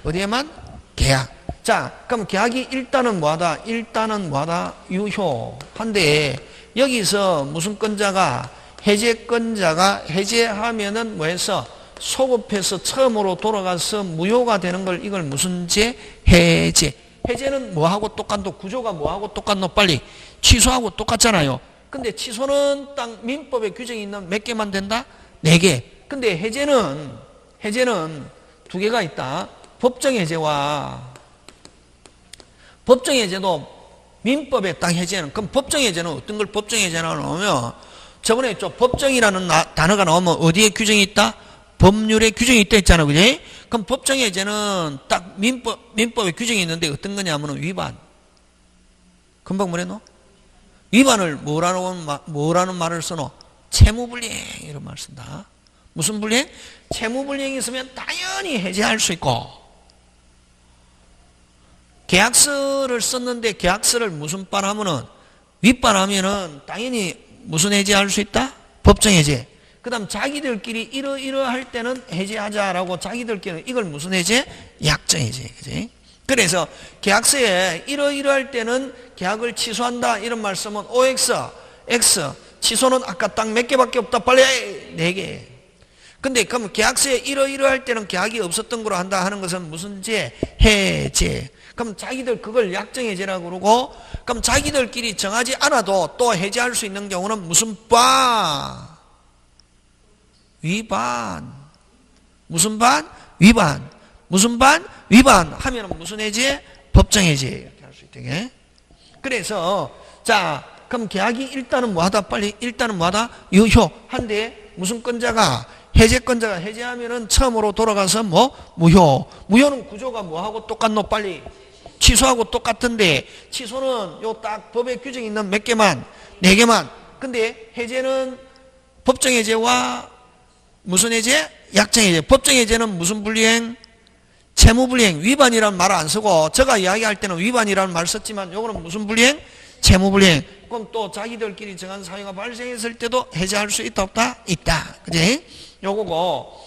Speaker 1: 어디에만? 계약. 자, 그럼 계약이 일단은 뭐하다? 일단은 뭐하다? 유효한데, 여기서 무슨 건자가, 해제건자가 해제하면은 뭐해서? 소급해서 처음으로 돌아가서 무효가 되는 걸 이걸 무슨 제? 해제. 해제는 뭐하고 똑같노? 구조가 뭐하고 똑같노? 빨리. 취소하고 똑같잖아요. 근데 취소는 딱 민법에 규정이 있는 몇 개만 된다? 4개. 근데 해제는 2개가 있다. 법정 해제와 법정해제도 민법에 딱 해제는, 그럼 법정해제는 어떤 걸 법정해제라고 하면, 저번에 있죠. 법정이라는 단어가 나오면 어디에 규정이 있다? 법률에 규정이 있다 했잖아. 그지? 그럼 법정해제는 딱 민법에 규정이 있는데 어떤 거냐면 위반. 금방 뭐랬노? 위반을 뭐라는 말을 써노? 채무불이행 이런 말을 쓴다. 무슨 불이행? 채무불이행이 있으면 당연히 해제할 수 있고, 계약서를 썼는데 계약서를 무슨 바하면은 윗바하면은 당연히 무슨 해제할 수 있다? 법정해제. 그 다음 자기들끼리 이러할 때는 해제하자라고 자기들끼리 이걸 무슨 해제? 약정해제. 그지? 그래서 계약서에 이러할 때는 계약을 취소한다 이런 말 쓰면 OX, X 취소는 아까 딱 몇 개밖에 없다. 빨리 4개. 근데 그럼 계약서에 이러할 때는 계약이 없었던 거로 한다 하는 것은 무슨 제? 해제. 그럼 자기들 그걸 약정해제라고 그러고, 그럼 자기들끼리 정하지 않아도 또 해제할 수 있는 경우는 무슨 반? 위반. 무슨 반? 위반. 무슨 반? 위반 하면은 무슨 해제? 법정해제. 이렇게 할 수 있게. 그래서 자, 그럼 계약이 일단은 뭐하다? 빨리 일단은 뭐하다? 유효한데 무슨 건자가? 해제건자가 해제하면은 처음으로 돌아가서 뭐? 무효. 무효는 구조가 뭐하고 똑같노? 빨리. 취소하고 똑같은데, 취소는 요 딱 법에 규정이 있는 몇 개만? 4개만. 근데 해제는 법정해제와 무슨 해제? 약정해제. 법정해제는 무슨 불이행? 채무불이행. 위반이라는 말 안 쓰고, 제가 이야기할 때는 위반이라는 말 썼지만 요거는 무슨 불이행? 채무불이행. 그럼 또 자기들끼리 정한 사유가 발생했을 때도 해제할 수 있다 없다? 있다. 그지? 요거고.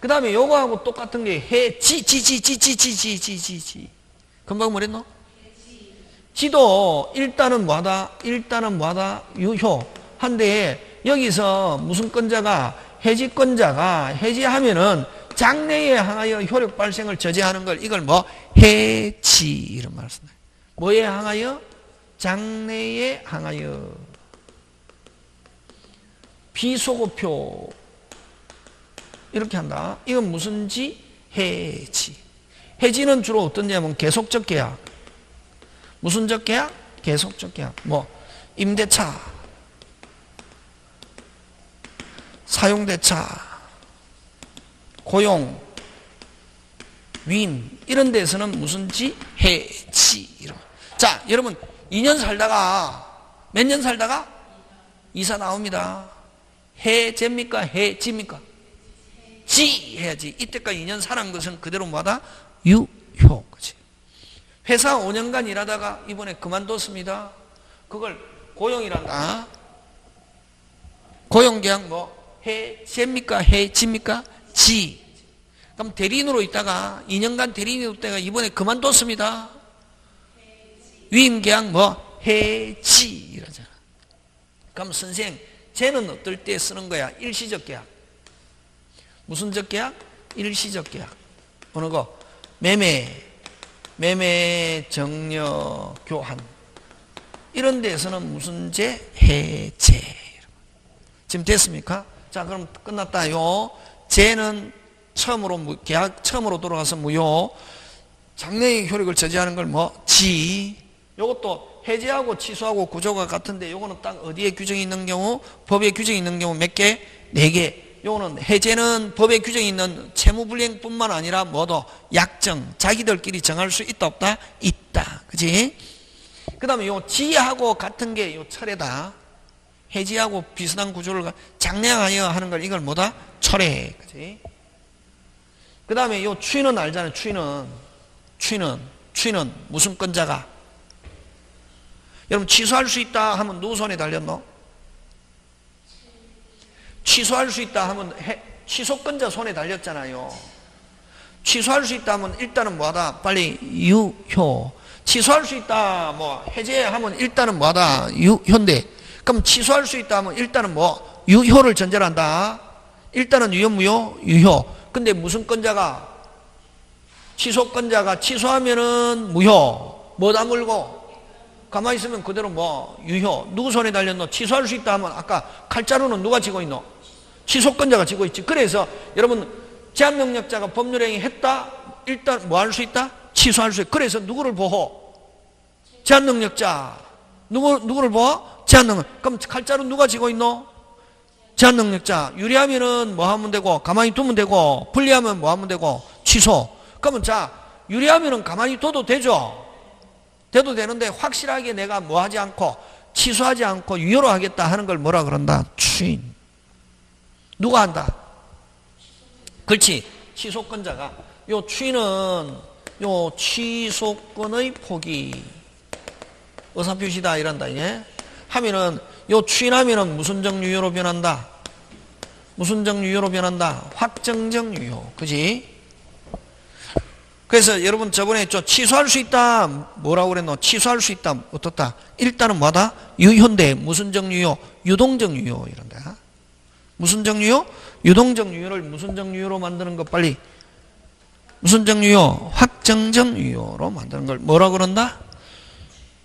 Speaker 1: 그 다음에 요거하고 똑같은 게 지. 금방 뭐랬노? 지도 일단은 뭐하다? 일단은 뭐하다? 유효한데 여기서 무슨 건자가? 해지건자가 해지하면은 장래에 향하여 효력 발생을 저지하는 걸 이걸 뭐? 해지 이런 말을 쓴다. 뭐에 향하여? 장래에 향하여. 비소급표 이렇게 한다. 이건 무슨 지? 해지. 해지는 주로 어떤 냐면 계속적 계약. 무슨 적 계약? 계속적 계약. 뭐 임대차, 사용대차, 고용, 위임 이런 데서는 무슨 지? 해지. 이런. 자, 여러분 2년 살다가 몇 년 살다가 이사 나옵니다. 해제입니까? 해지입니까? 지 해야지. 이때까지 2년 살은 것은 그대로 뭐다? 유효. 그치? 회사 5년간 일하다가 이번에 그만뒀습니다. 그걸 고용이란다. 고용계약 뭐 해제입니까? 해지입니까? 지. 그럼 대리인으로 있다가 2년간 대리인으로 있다가 이번에 그만뒀습니다. 위임계약 뭐 해지 이러잖아. 그럼 선생 쟤는 어떨 때 쓰는 거야? 일시적 계약. 무슨 적 계약? 일시적 계약. 어느 거? 매매, 정려, 교환. 이런 데서는 무슨 제? 해제. 지금 됐습니까? 자, 그럼 끝났다요. 제는 처음으로, 계약 처음으로 돌아가서 무효. 장래의 효력을 저지하는 걸 뭐? 지. 요것도 해제하고 취소하고 구조가 같은데 요거는 딱 어디에 규정이 있는 경우? 법에 규정이 있는 경우 몇 개? 4개. 요거는 해제는 법에 규정이 있는 채무불이행뿐만 아니라 뭐도 약정, 자기들끼리 정할 수 있다 없다? 있다. 그지? 그 다음에 요 지하고 같은 게 요 철회다. 해지하고 비슷한 구조를 장량하여 하는 걸 이걸 뭐다? 철회. 그지? 그 다음에 요 추인은 알잖아요. 추인은 무슨 건자가? 여러분 취소할 수 있다 하면 누구 손에 달렸노? 취소할 수 있다 하면 취소건자 손에 달렸잖아요. 취소할 수 있다 하면 일단은 뭐하다? 빨리 유효. 취소할 수 있다 뭐 해제하면 일단은 뭐하다? 유효인데 그럼 취소할 수 있다 하면 일단은 뭐 유효를 전제한다. 일단은 유효 무효? 유효. 근데 무슨 건자가? 취소건자가 취소하면은 무효. 뭐 다물고? 가만히 있으면 그대로 뭐 유효. 누구 손에 달렸노? 취소할 수 있다 하면 아까 칼자루는 누가 쥐고 있노? 취소건자가 쥐고 있지. 그래서 여러분 제한명령자가 법률행위 했다. 일단 뭐 할 수 있다? 취소할 수 있다. 그래서 누구를 보호? 제한능력자. 누구를 봐? 제한능력. 그럼 칼자루 누가 쥐고 있노? 제한능력자. 유리하면은 뭐 하면 되고, 가만히 두면 되고, 불리하면 뭐 하면 되고, 취소. 그러면 자, 유리하면은 가만히 둬도 되죠? 돼도 되는데, 확실하게 내가 뭐 하지 않고, 취소하지 않고, 유효로 하겠다 하는 걸 뭐라 그런다? 추인. 누가 한다? 그렇지. 취소권자가. 요 추인은, 요 취소권의 포기. 의사표시다, 이란다, 이게. 하면은, 요 추인하면은 무슨적 유효로 변한다? 무슨적 유효로 변한다? 확정적 유효. 그지? 그래서 여러분 저번에 했죠. 취소할 수 있다. 뭐라고 그랬노? 취소할 수 있다. 어떻다? 일단은 뭐다? 유효인데, 무슨적 유효? 유동적 유효. 이런다. 무슨적 유효? 유동적 유효를 무슨적 유효로 만드는 것 빨리. 무슨적 유효? 확정적 유효로 만드는 걸 뭐라 그런다?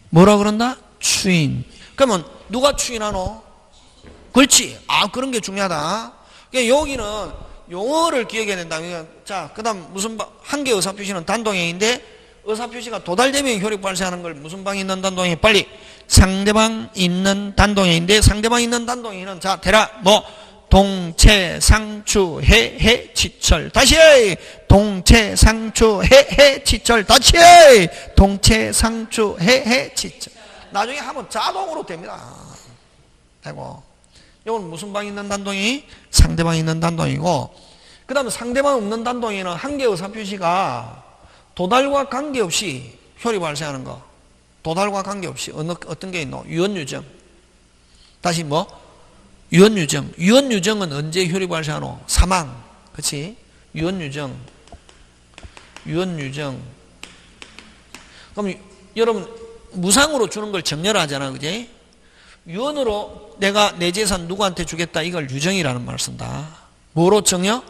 Speaker 1: 뭐라 그런다? 추인. 그러면 누가 추인하노? 그렇지. 아, 그런 게 중요하다. 그러니까 여기는 용어를 기억해야 된다. 자, 그 다음 무슨 한계 의사표시는 단동행인데 의사표시가 도달되면 효력 발생하는 걸 무슨 방이 있는 단동행? 빨리. 상대방 있는 단동행인데 상대방 있는 단동행은 자, 대라. 뭐? 동체, 상추, 해, 지철. 다시 해! 동체, 상추, 해, 지철. 다시 해! 동체, 상추, 해, 지철. 나중에 하면 자동으로 됩니다. 되고. 이건 무슨 방이 있는 단동이? 상대방이 있는 단동이고, 그 다음에 상대방 없는 단동이는 한계 의사표시가 도달과 관계없이 효리 발생하는 거. 도달과 관계없이 어떤 게 있노? 유언유정. 다시 뭐? 유언유정. 유언유정은 언제 효리 발생하노? 사망. 그치? 유언유정. 유언유정. 그럼 여러분 무상으로 주는 걸 정렬 하잖아. 그지? 유언으로 내가 내 재산 누구한테 주겠다. 이걸 유정이라는 말을 쓴다. 뭐로 정여?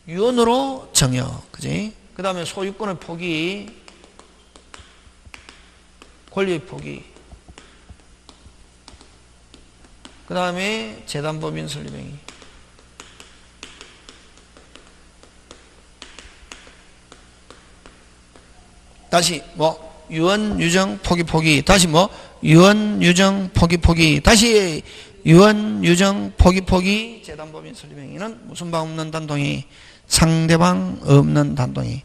Speaker 1: 유언으로 정여. 그지? 그 다음에 소유권의 포기, 권리의 포기. 그 다음에 재단법인 설립행위. 다시 뭐 유언, 유정, 포기. 다시 뭐 유언, 유정, 포기. 다시 유언, 유정, 포기. 재단법인 설립행위는 무슨 방 없는 단동이? 상대방 없는 단동이.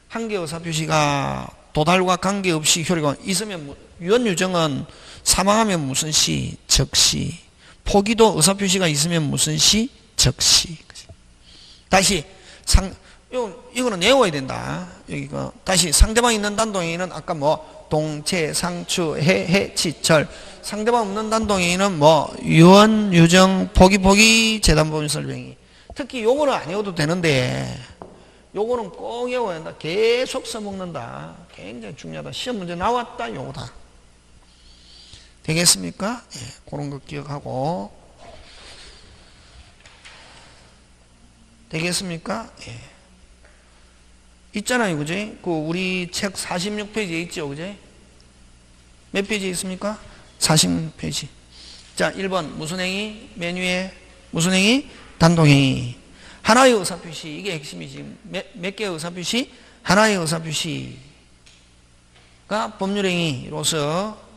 Speaker 1: 한계 의사표시가 도달과 관계없이 효력이 있으면 유언, 유정은 사망하면 무슨 시? 적시. 포기도 의사표시가 있으면 무슨 시? 적시. 다시 이거는 외워야 된다. 여기가 다시 상대방 있는 단동에는 아까 뭐 동체, 상추, 해, 지철. 상대방 없는 단동에는 뭐 유언, 유정, 포기, 재단법인 설명이. 특히 요거는 안 외워도 되는데 요거는 꼭 외워야 한다. 계속 써먹는다. 굉장히 중요하다. 시험 문제 나왔다. 요거다. 되겠습니까? 예, 그런 거 기억하고. 되겠습니까? 예. 있잖아요, 그지? 그 우리 책 46페이지에 있죠, 그지? 몇 페이지에 있습니까? 46페이지. 자, 1번 무슨 행위? 메뉴에 무슨 행위? 단동행위. 하나의 의사표시. 이게 핵심이지. 몇 개의 의사표시? 하나의 의사표시가 법률행위로서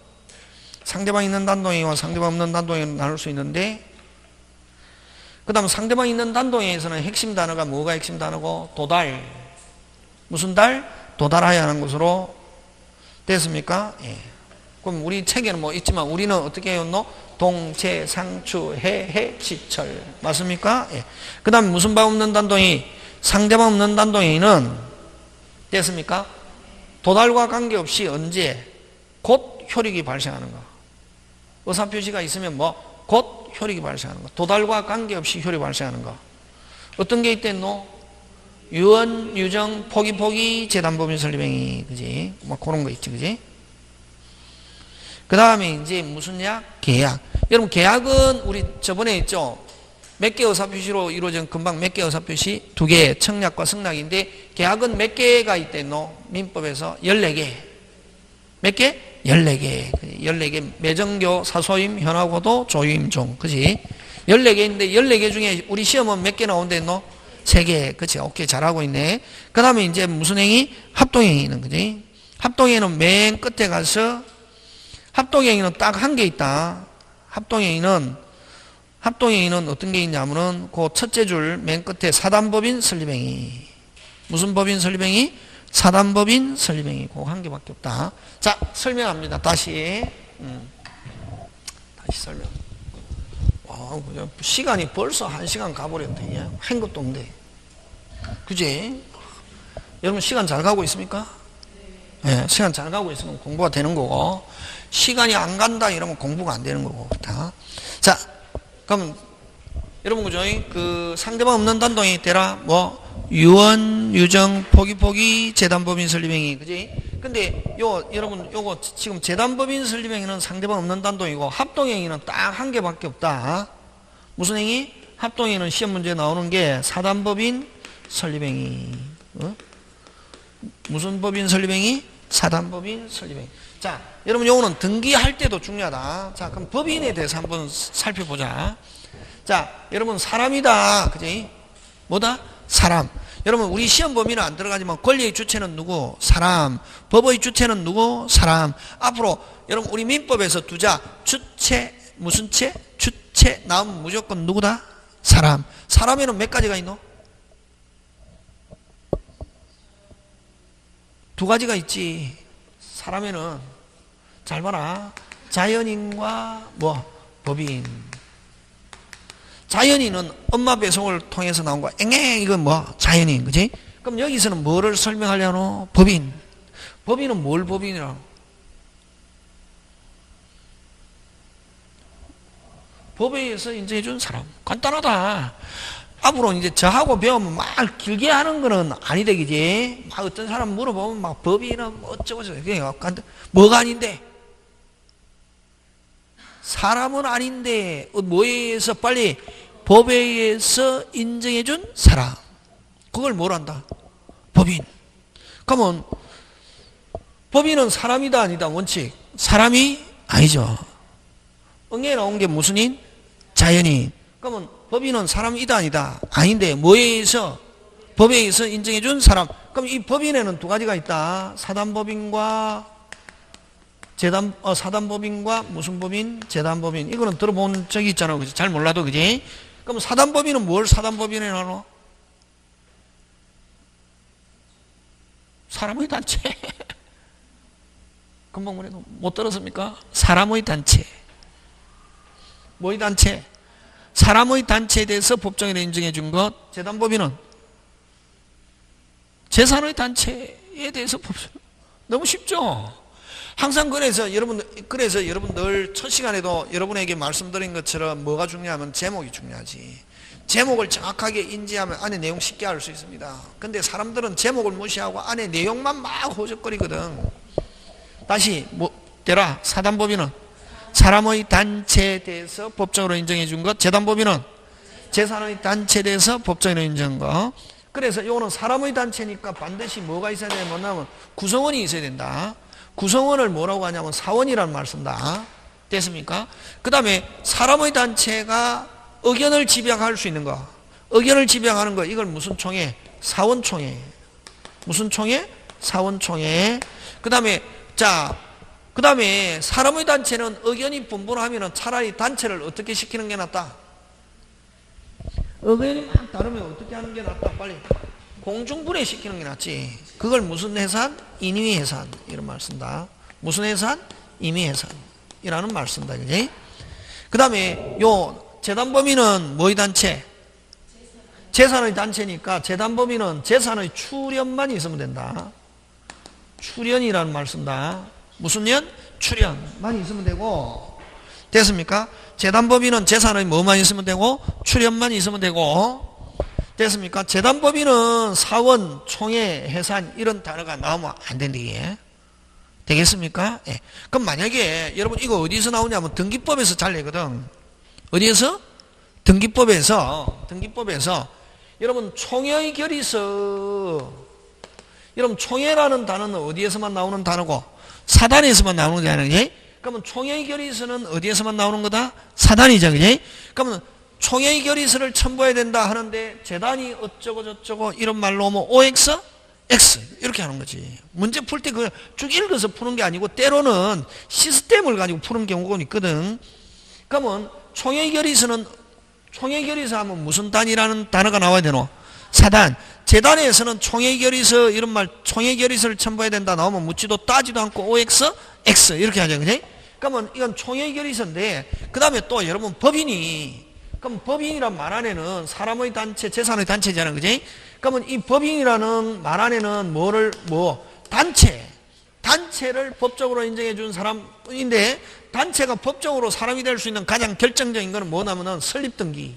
Speaker 1: 상대방 있는 단동행위와 상대방 없는 단동행위를 나눌 수 있는데, 그 다음 상대방 있는 단동행위에서는 핵심 단어가 뭐가 핵심 단어고? 도달. 무슨 달? 도달하여야 하는 것으로 됐습니까? 예. 그럼 우리 책에는 뭐 있지만 우리는 어떻게 해왔노? 동체, 상추, 해, 지철. 맞습니까? 예. 그 다음 무슨 방 없는 단동행위? 상대방 없는 단동행위는 됐습니까? 도달과 관계없이 언제? 곧 효력이 발생하는 거. 의사표시가 있으면 뭐? 곧 효력이 발생하는 거. 도달과 관계없이 효력이 발생하는 거. 어떤 게 있댔노? 유언, 유정, 포기, 재단법인 설립행위. 그지? 뭐 그런 거 있지, 그지? 그 다음에 이제 무슨 약? 계약. 여러분, 계약은 우리 저번에 했죠? 몇 개 의사표시로 이루어진 금방 몇 개 의사표시? 2개. 청약과 승낙인데, 계약은 몇 개가 있댔노? 민법에서 14개. 몇 개? 14개. 14개. 매정교, 사소임, 현하고도, 조임, 종. 그지? 14개인데, 14개 중에 우리 시험은 몇 개 나온댔노? 3개. 그치? 오케이. 잘하고 있네. 그 다음에 이제 무슨 행위? 합동행위는, 그지? 합동행위는 맨 끝에 가서 합동행위는 딱 한 개 있다. 합동행위는 어떤 게 있냐면은 그 첫째 줄 맨 끝에 사단법인 설립행위. 무슨 법인 설립행위? 사단법인 설립행위. 그거 한 개밖에 없다. 자, 설명합니다. 다시 설명. 시간이 벌써 1시간 가버렸네. 한 것도 없네. 그지? 여러분 시간 잘 가고 있습니까? 네, 시간 잘 가고 있으면 공부가 되는 거고, 시간이 안 간다 이러면 공부가 안 되는 거고. 자, 그럼 여러분 그죠? 그 상대방 없는 단동이 되라 뭐 유언, 유정, 포기, 재단법인 설립행위. 그지? 근데 여러분 요거 지금 재단법인 설립행위는 상대방 없는 단동이고, 합동행위는 딱 한 개밖에 없다. 무슨 행위? 합동행위는 시험 문제에 나오는 게 사단법인 설립행위. 무슨 법인 설립행위? 사단법인 설립행위. 자, 여러분 요거는 등기할 때도 중요하다. 자, 그럼 법인에 대해서 한번 살펴보자. 자, 여러분 사람이다. 그지? 뭐다? 사람. 여러분 우리 시험 범위는 안 들어가지만 권리의 주체는 누구? 사람. 법의 주체는 누구? 사람. 앞으로 여러분 우리 민법에서 두자. 주체 무슨 체? 주체 나오면 무조건 누구다? 사람. 사람에는 몇 가지가 있노? 두 가지가 있지. 사람에는 잘 봐라. 자연인과 법인. 자연인은 엄마 배송을 통해서 나온 거야. 이건 자연인. 그지? 그럼 여기서는 뭐를 설명하려노? 법인. 법인은 뭘 법인이라고? 법에 의해서 인정해준 사람. 간단하다. 앞으로 이제 저하고 배우면 막 길게 하는 거는 아니 되겠지. 막 어떤 사람 물어보면 막 법이나 어쩌고저쩌고. 뭐가 아닌데? 사람은 아닌데, 뭐에 의해서 빨리 법에 의해서 인정해준 사람. 그걸 뭘 한다? 법인. 그러면 법인은 사람이다 아니다 원칙? 사람이 아니죠. 응에 나온 게 무슨 인? 자연인. 그러면 법인은 사람이다 아니다? 아닌데 뭐에 의해서? 법에 의해서 인정해준 사람. 그럼 이 법인에는 두 가지가 있다. 사단법인과 사단법인과 무슨 법인? 재단법인. 이거는 들어본 적이 있잖아. 그치? 잘 몰라도 그지? 그럼 사단법인은 뭘 사단법인에 나눠? 사람의 단체. 금방 뭐래도 못 들었습니까? 사람의 단체. 뭐의 단체? 사람의 단체에 대해서 법정에 인정해 준 것. 재단법인은 재산의 단체에 대해서 법정. 너무 쉽죠? 항상 그래서 여러분 늘 첫 시간에도 여러분에게 말씀드린 것처럼 뭐가 중요하면 제목이 중요하지. 제목을 정확하게 인지하면 안에 내용 쉽게 알 수 있습니다. 근데 사람들은 제목을 무시하고 안에 내용만 막 호적거리거든. 다시 되라. 사단법인은 사람의 단체에 대해서 법적으로 인정해 준 것. 재단법인은 재산의 단체에 대해서 법적으로 인정한 것. 그래서 이거는 사람의 단체니까 반드시 뭐가 있어야 되냐면 구성원이 있어야 된다. 구성원을 뭐라고 하냐면 사원이라는 말 쓴다. 됐습니까? 그 다음에 사람의 단체가 의견을 집약할 수 있는 거. 의견을 집약하는 거. 이걸 무슨 총회? 사원총회. 무슨 총회? 사원총회. 그 다음에 사람의 단체는 의견이 분분하면 차라리 단체를 어떻게 시키는 게 낫다? 의견이 막 다르면 어떻게 하는 게 낫다? 빨리 공중분해 시키는 게 낫지. 그걸 무슨 해산? 인위해산. 이런 말 쓴다. 무슨 해산? 임의해산이라는 말 쓴다. 그지? 그 다음에 재단법인은 뭐의 단체? 재산의 단체니까 재단법인은 재산의 출연만 있으면 된다. 출연이라는 말 쓴다. 무슨 년? 출연만 있으면 되고. 됐습니까? 재단법인은 재산의 뭐만 있으면 되고 출연만 있으면 되고. 됐습니까? 재단법인은 사원, 총회, 해산 이런 단어가 나오면 안 된다. 되겠습니까? 예. 그럼 만약에 여러분 이거 어디서 나오냐면 등기법에서 잘 내거든. 어디에서? 등기법에서 여러분 총회의 결의서. 여러분 총회라는 단어는 어디에서만 나오는 단어고? 사단에서만 나오는 단어지. 그러면 총회의 결의서는 어디에서만 나오는 거다? 사단이죠. 그지? 그러면 총회의 결의서를 첨부해야 된다 하는데 재단이 어쩌고 저쩌고 이런 말로 오면 OX? X 이렇게 하는 거지. 문제 풀 때 그 쭉 읽어서 푸는 게 아니고 때로는 시스템을 가지고 푸는 경우가 있거든. 그러면 총회결의서는 총회결의서 하면 무슨 단이라는 단어가 나와야 되노? 사단. 재단에서는 총회결의서 이런 말 총회결의서를 첨부해야 된다 나오면 묻지도 따지도 않고 OX X 이렇게 하죠. 그지? 그러면 이건 총회결의서인데 그 다음에 또 여러분 법인이 그럼 법인이란 말 안에는 사람의 단체, 재산의 단체잖아요. 그지? 그러면 이 법인이라는 말 안에는 단체를 법적으로 인정해 준 사람인데 단체가 법적으로 사람이 될 수 있는 가장 결정적인 거는 뭐냐면은 설립등기.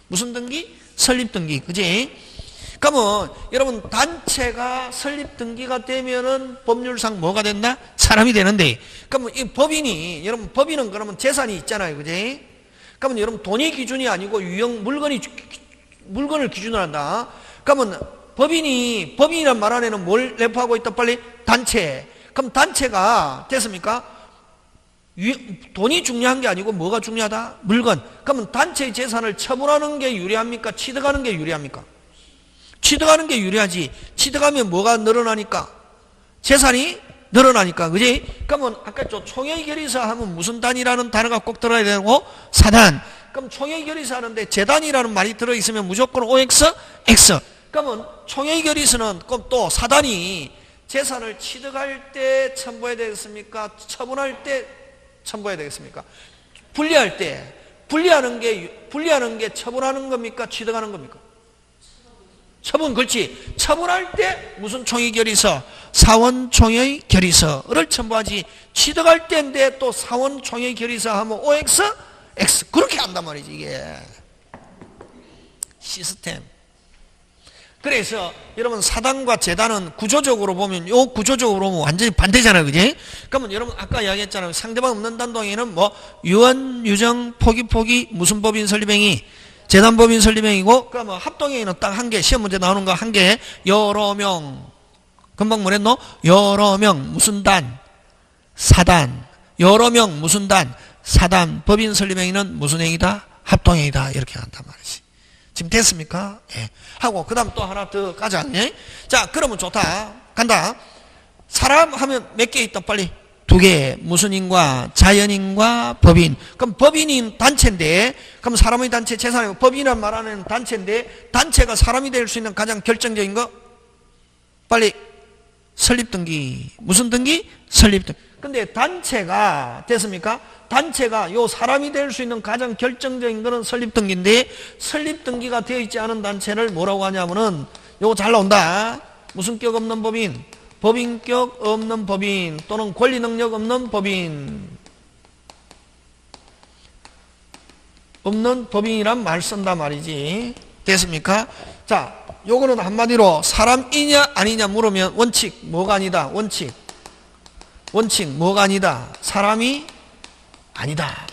Speaker 1: 무슨 등기? 설립등기. 그지? 그러면 여러분 단체가 설립등기가 되면은 법률상 뭐가 된다? 사람이 되는데 그러면 이 법인이 여러분 법인은 그러면 재산이 있잖아요. 그지? 그러면 여러분 돈이 기준이 아니고 유형 물건을 기준으로 한다. 그러면 법인이란 말 안에는 뭘 내포하고 있다 빨리? 단체. 그럼 단체가 됐습니까? 돈이 중요한 게 아니고 뭐가 중요하다? 물건. 그러면 단체의 재산을 처분하는 게 유리합니까? 취득하는 게 유리합니까? 취득하는 게 유리하지. 취득하면 뭐가 늘어나니까? 재산이 늘어나니까. 그지? 그러면 아까 총회결의서 하면 무슨 단이라는 단어가 꼭 들어야 되고 사단. 그럼 총회결의서 하는데 재단이라는 말이 들어있으면 무조건 OX, X. 그러면 총회결의서는 그럼 또 사단이 재산을 취득할 때 첨부해야 되겠습니까? 처분할 때 첨부해야 되겠습니까? 분리할 때 분리하는 게 처분하는 겁니까? 취득하는 겁니까? 처분. 그렇지. 처분할 때 무슨 총회결의서? 사원총회결의서를 첨부하지. 취득할 때인데 또 사원총회결의서 하면 OX, X 그렇게 한단 말이지. 이게 시스템. 그래서 여러분 사단과 재단은 구조적으로 보면 완전히 반대잖아요. 그지? 그러면 여러분 아까 이야기했잖아요. 상대방 없는 단동에는 유언, 유정, 포기 무슨 법인 설립행위? 재단법인 설립행위고 그러면 합동행위는 딱 한 개. 시험 문제 나오는 거 한 개. 여러 명. 금방 뭐랬노? 여러 명 무슨 단? 사단. 여러 명 무슨 단? 사단. 법인 설립행위는 무슨 행위다? 합동행위다. 이렇게 한단 말이지. 지금 됐습니까? 예. 하고 그 다음 또 하나 더 가자. 예? 자 그러면 좋다. 간다. 사람 하면 몇 개 있다 빨리? 두 개. 무슨 인과? 자연인과 법인. 그럼 법인인 단체인데 그럼 사람의 단체 재산이고 법인이란 말 하는 단체인데 단체가 사람이 될 수 있는 가장 결정적인 거 빨리 설립등기. 무슨 등기? 설립등기. 근데 단체가 됐습니까? 단체가 요 사람이 될 수 있는 가장 결정적인 거는 설립등기인데 설립등기가 되어 있지 않은 단체를 뭐라고 하냐면은 요거 잘 나온다. 무슨 격 없는 법인? 법인격 없는 법인 또는 권리능력 없는 법인. 없는 법인이란 말 쓴다 말이지. 됐습니까? 자, 요거는 한마디로 사람이냐 아니냐 물으면 원칙 뭐가 아니다? 원칙 뭐가 아니다? 사람이 아니다.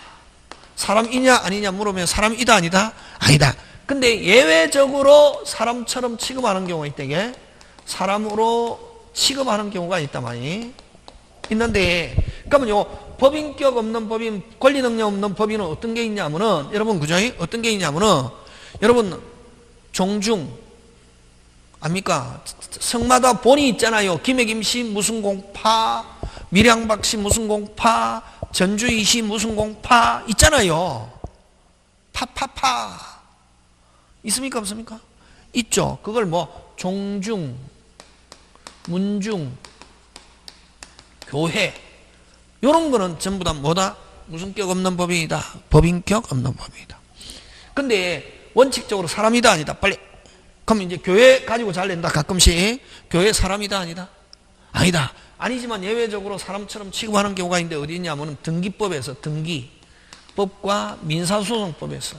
Speaker 1: 사람이냐 아니냐 물으면 사람이다 아니다? 아니다. 근데 예외적으로 사람처럼 취급하는 경우가 있다. 이게 사람으로 취급하는 경우가 있단 말이 있는데 그러면요 법인격 없는 법인 권리능력 없는 법인은 어떤 게 있냐면은 여러분 그죠? 어떤 게 있냐면은 여러분 종중 압니까? 성마다 본이 있잖아요. 김해김씨 무슨 공파, 밀양박씨 무슨 공파, 전주이씨 무슨 공파 있잖아요. 파파파 있습니까 없습니까? 있죠. 그걸 종중, 문중, 교회 이런 거는 전부 다 뭐다? 무슨 격 없는 법인이다. 법인격 없는 법인이다. 근데 원칙적으로 사람이다 아니다. 빨리. 그럼 이제 교회 가지고 잘 낸다. 가끔씩 교회 사람이다 아니다? 아니다. 아니지만 예외적으로 사람처럼 취급하는 경우가 있는데 어디 있냐면 등기법에서 등기법과 민사소송법에서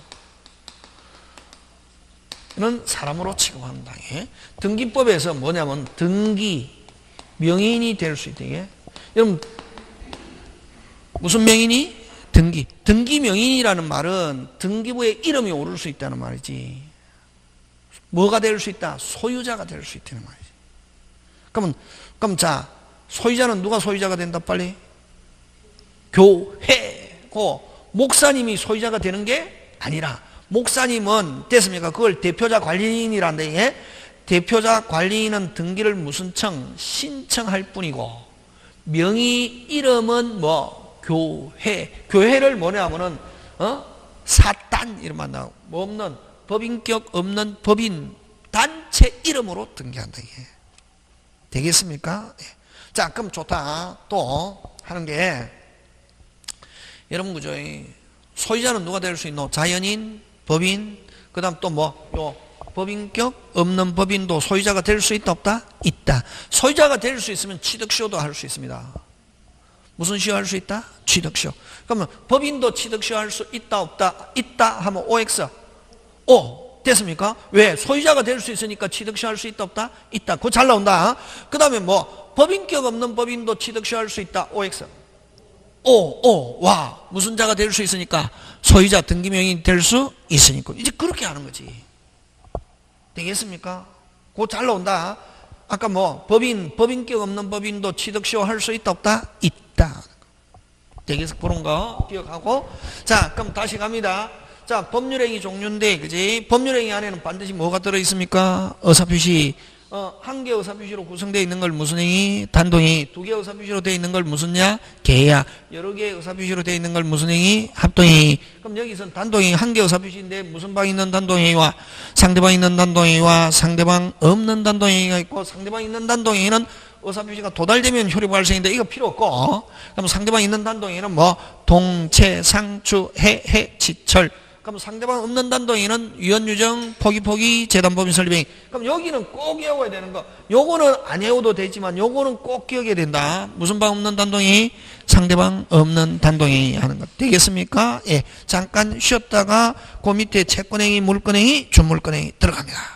Speaker 1: 는 사람으로 취급한다. 등기법에서 뭐냐면 등기 명인이 될 수 있다. 여러분 무슨 명인이? 등기 명인이라는 말은 등기부에 이름이 오를 수 있다는 말이지. 뭐가 될 수 있다? 소유자가 될 수 있다는 말이지. 그럼 자 소유자는 누가 소유자가 된다 빨리? 교회고 목사님이 소유자가 되는 게 아니라 목사님은 됐습니까? 그걸 대표자 관리인이란데 대표자 관리인은 등기를 무슨 청? 신청할 뿐이고, 명의 이름은 뭐 교회를 뭐냐면은 사단 이름만 나오고 뭐 없는 법인격 없는 법인 단체 이름으로 등기한다 이게. 되겠습니까? 자, 그럼 좋다. 또 하는 게 여러분 그죠? 소유자는 누가 될 수 있노? 자연인, 법인, 그다음 또 뭐 요 법인격 없는 법인도 소유자가 될 수 있다 없다? 있다. 소유자가 될 수 있으면 취득시효도 할 수 있습니다. 무슨 시효 할 수 있다? 취득시효. 그러면 법인도 취득시효 할 수 있다 없다? 있다 하면 OX O 됐습니까? 왜? 소유자가 될 수 있으니까 취득시효 할 수 있다 없다? 있다. 그거 잘 나온다. 그 다음에 뭐 법인격 없는 법인도 취득시효 할 수 있다? OX 와 무슨 자가 될 수 있으니까 소유자 등기명이 될 수 있으니까 이제 그렇게 하는 거지. 되겠습니까? 그거 잘 나온다. 아까 뭐 법인격 없는 법인도 취득시효 할 수 있다 없다? 있다. 되겠어? 그런 거 기억하고. 자, 그럼 다시 갑니다. 자, 법률행위 종류인데, 그지? 법률행위 안에는 반드시 뭐가 들어있습니까? 의사표시. 한 개 의사표시로 구성되어 있는 걸 무슨 행위? 단동행위. 두 개 의사표시로 되어 있는 걸 무슨냐? 개야. 여러 개 의사표시로 되어 있는 걸 무슨 행위? 합동행위. 그럼 여기서는 단동행위 한 개 의사표시인데 무슨 방 있는 단동행위와 상대방 있는 단동행위와 상대방 없는 단동행위가 있고, 상대방 있는 단동행위는 의사표시가 도달되면 효력 발생인데 이거 필요 없고, 그럼 상대방 있는 단동행위는 뭐 동체, 상추, 해, 지철. 그럼 상대방 없는 단동행위는 유언유정, 포기, 재단법인 설립행위. 그럼 여기는 꼭 외워야 되는 거. 요거는 안 외워도 되지만 요거는 꼭 기억해야 된다. 무슨 방 없는 단동행위? 상대방 없는 단동행위 하는 것. 되겠습니까? 예. 잠깐 쉬었다가 그 밑에 채권행위, 물권행위, 준물권행위 들어갑니다.